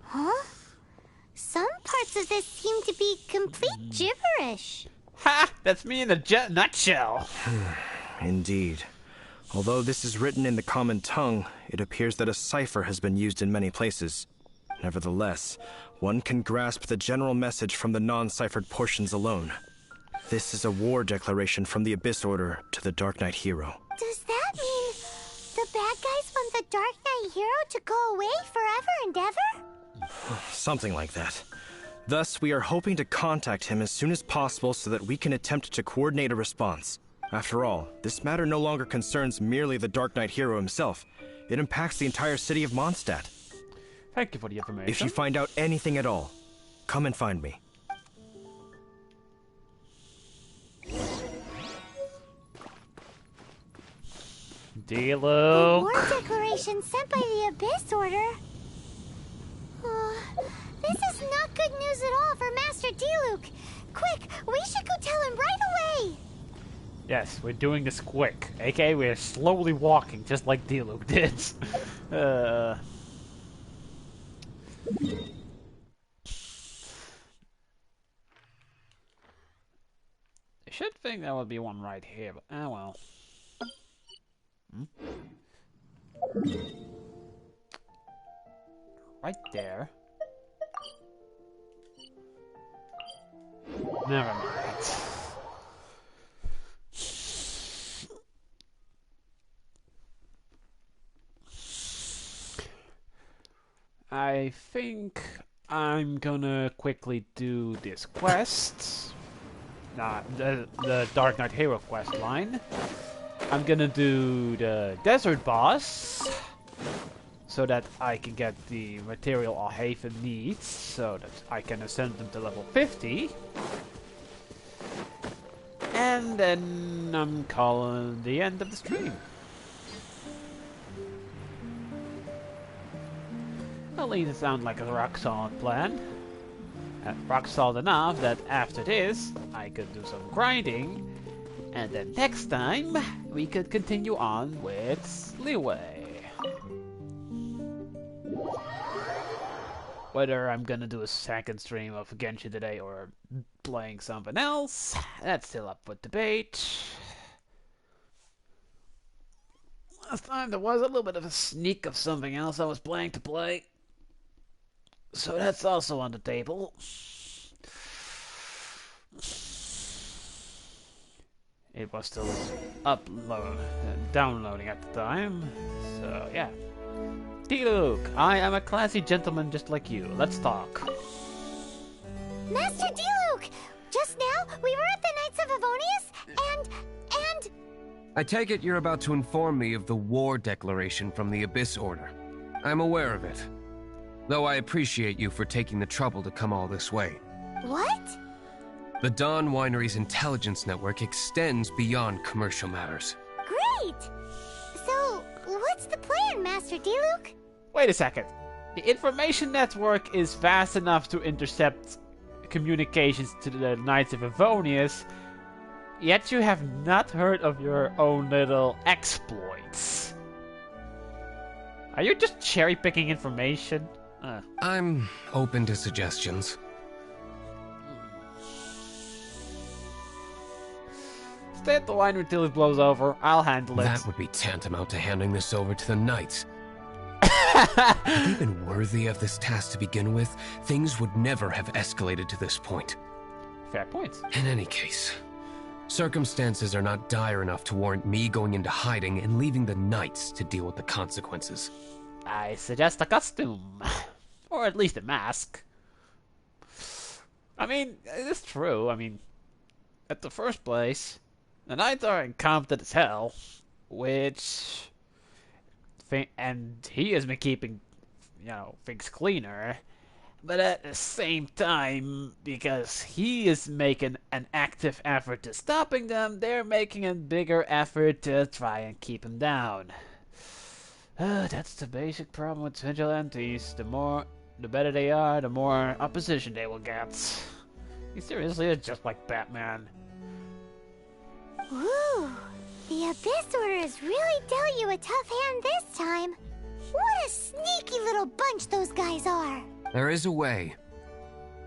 Huh? Some parts of this seem to be complete gibberish. Ha! That's me in a nutshell. Indeed. Although this is written in the common tongue, it appears that a cipher has been used in many places. Nevertheless, one can grasp the general message from the non-ciphered portions alone. This is a war declaration from the Abyss Order to the Dark Knight hero. Does that mean the bad guys want the Dark Knight hero to go away forever and ever? Something like that. Thus, we are hoping to contact him as soon as possible so that we can attempt to coordinate a response. After all, this matter no longer concerns merely the Dark Knight hero himself. It impacts the entire city of Mondstadt. Thank you for the information. If you find out anything at all, come and find me. Diluc. A war declaration sent by the Abyss Order. This is not good news at all for Master Diluc. Quick, we should go tell him right away. Yes, we're doing this quick. aka we're slowly walking, just like Diluc did. I should think there would be one right here, but well. Right there. Never mind. I think I'm gonna quickly do this quest. the Dark Knight Hero quest line. I'm gonna do the desert boss, so that I can get the material Alhaven needs, so that I can ascend them to level 50. And then I'm calling the end of the stream. At least it sounds like a rock solid plan. Rock solid enough that after this, I could do some grinding, and then next time, we could continue on with Leeway. Whether I'm gonna do a second stream of Genshin today or playing something else, that's still up for debate. Last time there was a little bit of a sneak of something else I was planning to play. So that's also on the table. It was still downloading at the time. So yeah. D-Luke, I am a classy gentleman just like you. Let's talk. Master D-Luke! Just now, we were at the Knights of Avonius, and... I take it you're about to inform me of the war declaration from the Abyss Order. I'm aware of it. Though I appreciate you for taking the trouble to come all this way. What? The Dawn Winery's intelligence network extends beyond commercial matters. Great! So, what's the plan, Master D-Luke? Wait a second. The information network is vast enough to intercept communications to the Knights of Avonius, yet you have not heard of your own little exploits. Are you just cherry-picking information? I'm open to suggestions. Stay at the winery until it blows over. I'll handle it. That would be tantamount to handing this over to the Knights. Had they been worthy of this task to begin with, things would never have escalated to this point. Fair point. In any case, circumstances are not dire enough to warrant me going into hiding and leaving the Knights to deal with the consequences. I suggest a costume. Or at least a mask. I mean, it's true. I mean, at the first place, the Knights are incompetent as hell, which... And he has been keeping, things cleaner. But at the same time, because he is making an active effort to stopping them, they're making a bigger effort to try and keep him down. That's the basic problem with vigilantes. The better they are, the more opposition they will get. Seriously, it's just like Batman. Ooh, the Abyss Order has really dealt you a tough hand this time. What a sneaky little bunch those guys are. There is a way.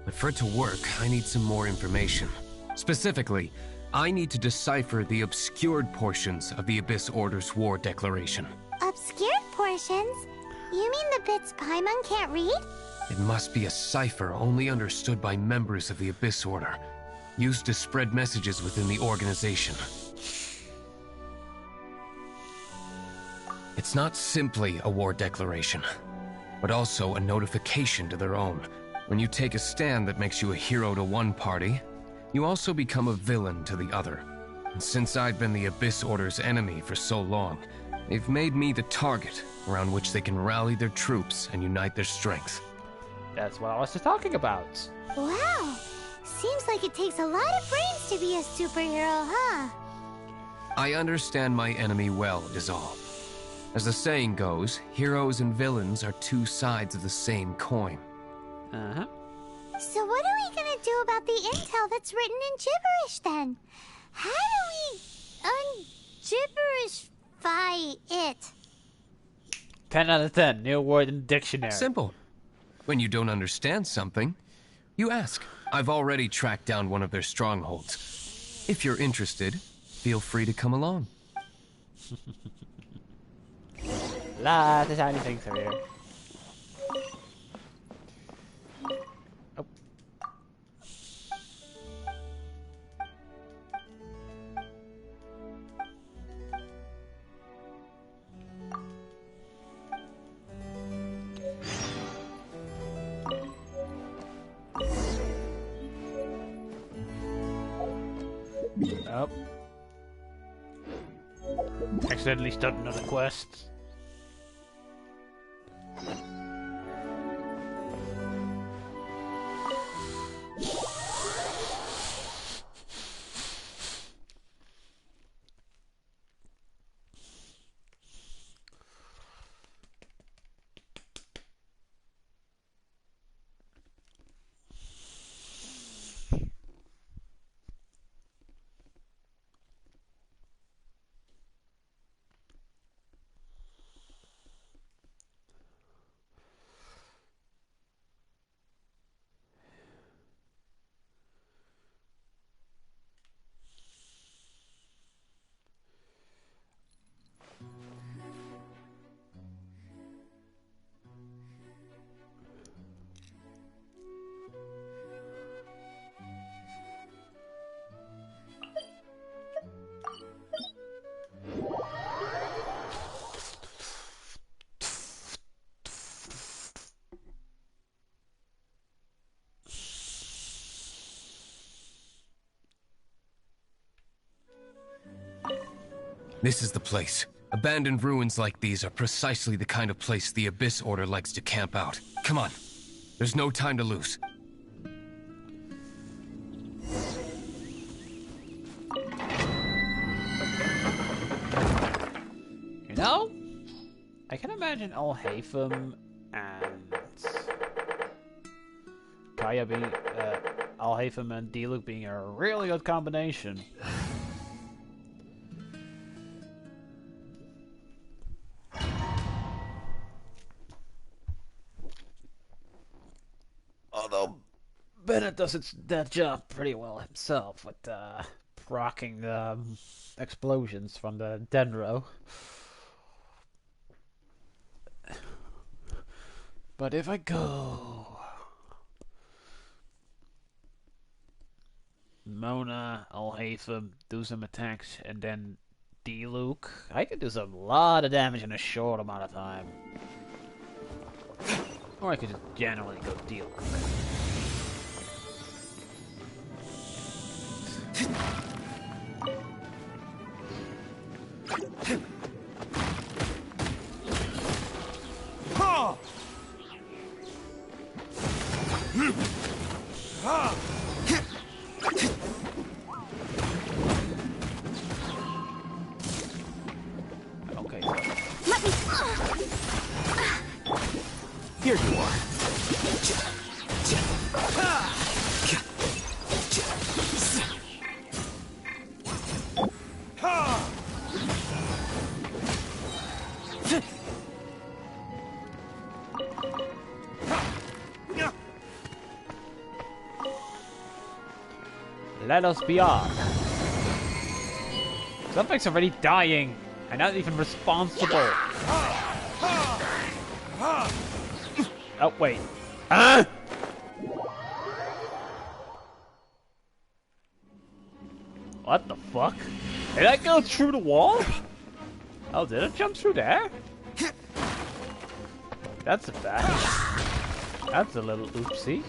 But for it to work, I need some more information. Specifically, I need to decipher the obscured portions of the Abyss Order's war declaration. Obscured portions? You mean the bits Paimon can't read? It must be a cipher only understood by members of the Abyss Order, used to spread messages within the organization. It's not simply a war declaration, but also a notification to their own. When you take a stand that makes you a hero to one party, you also become a villain to the other. And since I've been the Abyss Order's enemy for so long, they've made me the target around which they can rally their troops and unite their strength. That's what I was just talking about. Wow. Seems like it takes a lot of brains to be a superhero, huh? I understand my enemy well, is all. As the saying goes, heroes and villains are two sides of the same coin. Uh-huh. So what are we gonna do about the intel that's written in gibberish, then? How do we un-gibberishify it? 10 out of 10, new word in the dictionary. Simple. When you don't understand something, you ask. I've already tracked down one of their strongholds. If you're interested, feel free to come along. Lots of shiny things over here. Oh. Oh. Accidentally started another quest. This is the place. Abandoned ruins like these are precisely the kind of place the Abyss Order likes to camp out. Come on. There's no time to lose. You know, I can imagine Alhaitham and Kaya being Alhaitham and Diluc being a really good combination. Although Bennett does that job pretty well himself with procking the explosions from the Denro. But if I go Mona, Alhaitham, do some attacks, and then Diluc, I could do some lot of damage in a short amount of time. Or I could just generally go Diluc. Okay. Let me. Here you are. Let us be off. Something's already dying. I'm not even responsible. Oh, wait. Ah! What the fuck? Did I go through the wall? Oh, did I jump through there? That's a bad. That's a little oopsie.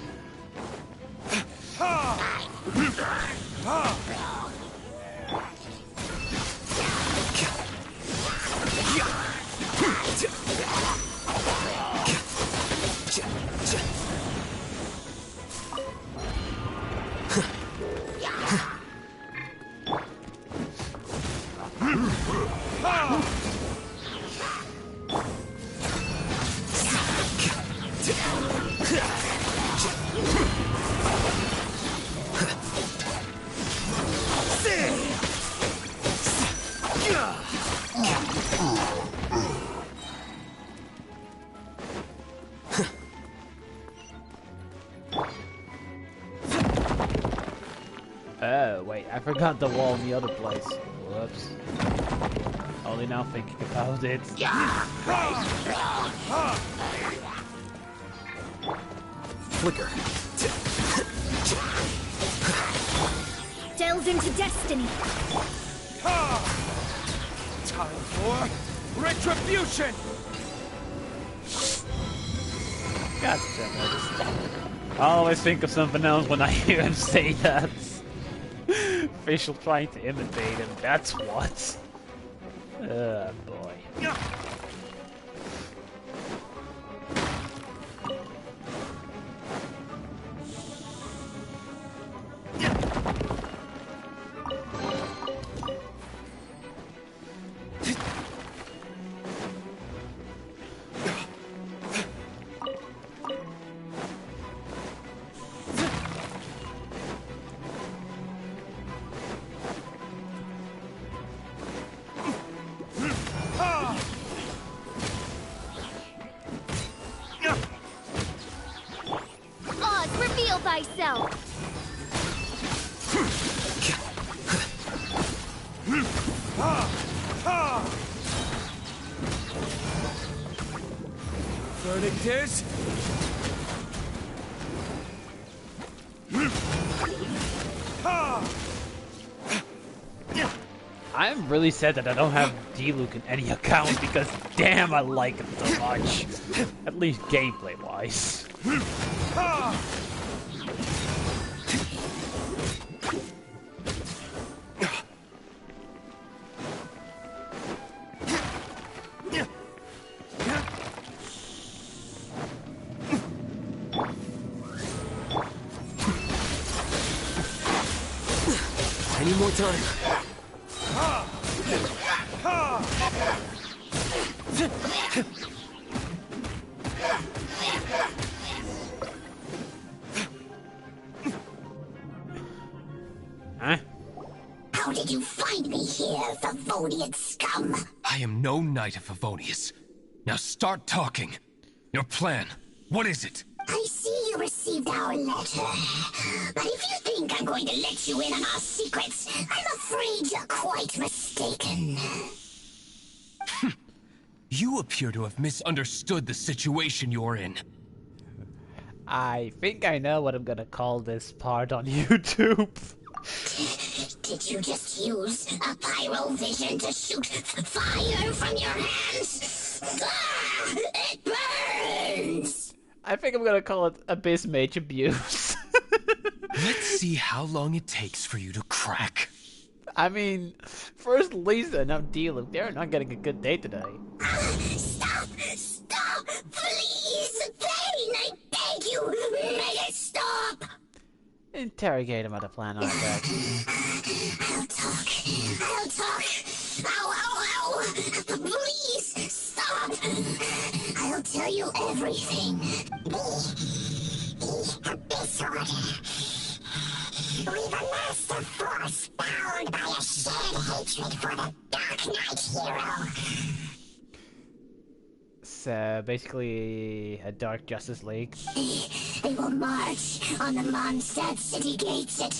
Oh, wait, I forgot the wall in the other place. Whoops. Only now thinking about it. Flicker. Delve into destiny. Time for retribution! God damn it. I always think of something else when I hear him say that. official trying to imitate him, that's what. Boy. Oz, reveal thyself! Verdict is... I'm really sad that I don't have D-Luke in any account because damn I like him so much. At least gameplay wise. Any more time? Huh? How did you find me here, Favonian scum? I am no knight of Favonius. Now start talking. Your plan, what is it? I see you received our letter. But if you think I'm going to let you in on our secrets, I'm afraid you're quite mistaken. You appear to have misunderstood the situation you're in. I think I know what I'm gonna call this part on YouTube. Did you just use a pyrovision to shoot fire from your hands? Ah, it burns! I think I'm gonna call it Abyss Mage Abuse. Let's see how long it takes for you to crack. I mean, first Lisa, now D-Luke, they're not getting a good day today. Stop! Stop! Please! Pain! I beg you! Make it stop! Interrogate him at a plan like that. I'll talk. I'll talk. Ow, ow, ow! Please, stop! I'll tell you everything. The Abyss Order. We've amassed a force bound by a shared hatred for the Dark Knight hero. So, basically, a Dark Justice League. They will march on the Mondstadt city gates at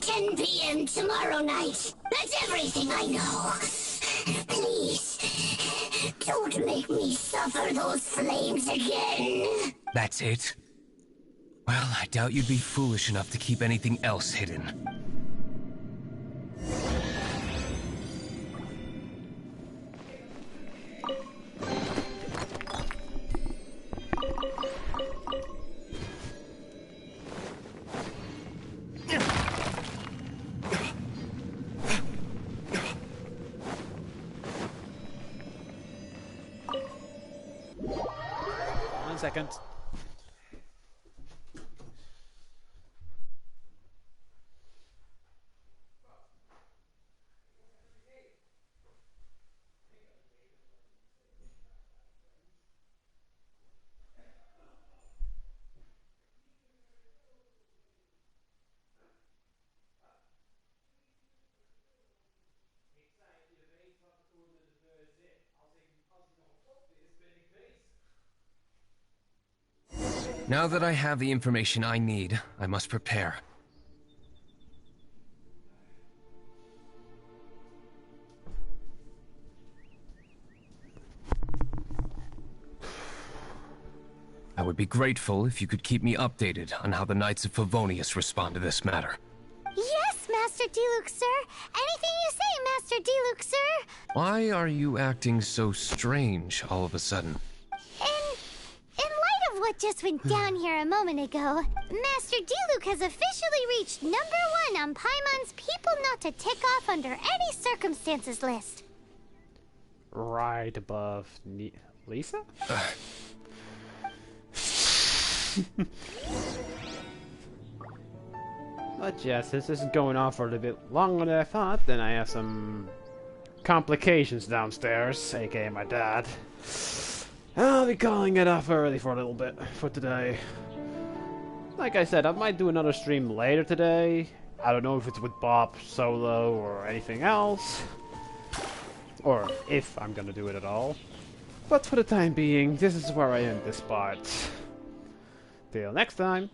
10 p.m. tomorrow night. That's everything I know. Please, don't make me suffer those flames again. That's it? Well, I doubt you'd be foolish enough to keep anything else hidden. Second. Now that I have the information I need, I must prepare. I would be grateful if you could keep me updated on how the Knights of Favonius respond to this matter. Yes, Master D-Luke, sir. Anything you say, Master D-Luke, sir. Why are you acting so strange all of a sudden? In light of what just went down here a moment ago. Master Diluc has officially reached #1 on Paimon's People Not to Tick Off Under Any Circumstances list. Right above Lisa? But yes, this is going on for a little bit longer than I thought. Then I have some complications downstairs, aka my dad. I'll be calling it off early for a little bit for today. Like I said, I might do another stream later today. I don't know if it's with Bob solo or anything else. Or if I'm gonna do it at all. But for the time being, this is where I end this part. Till next time.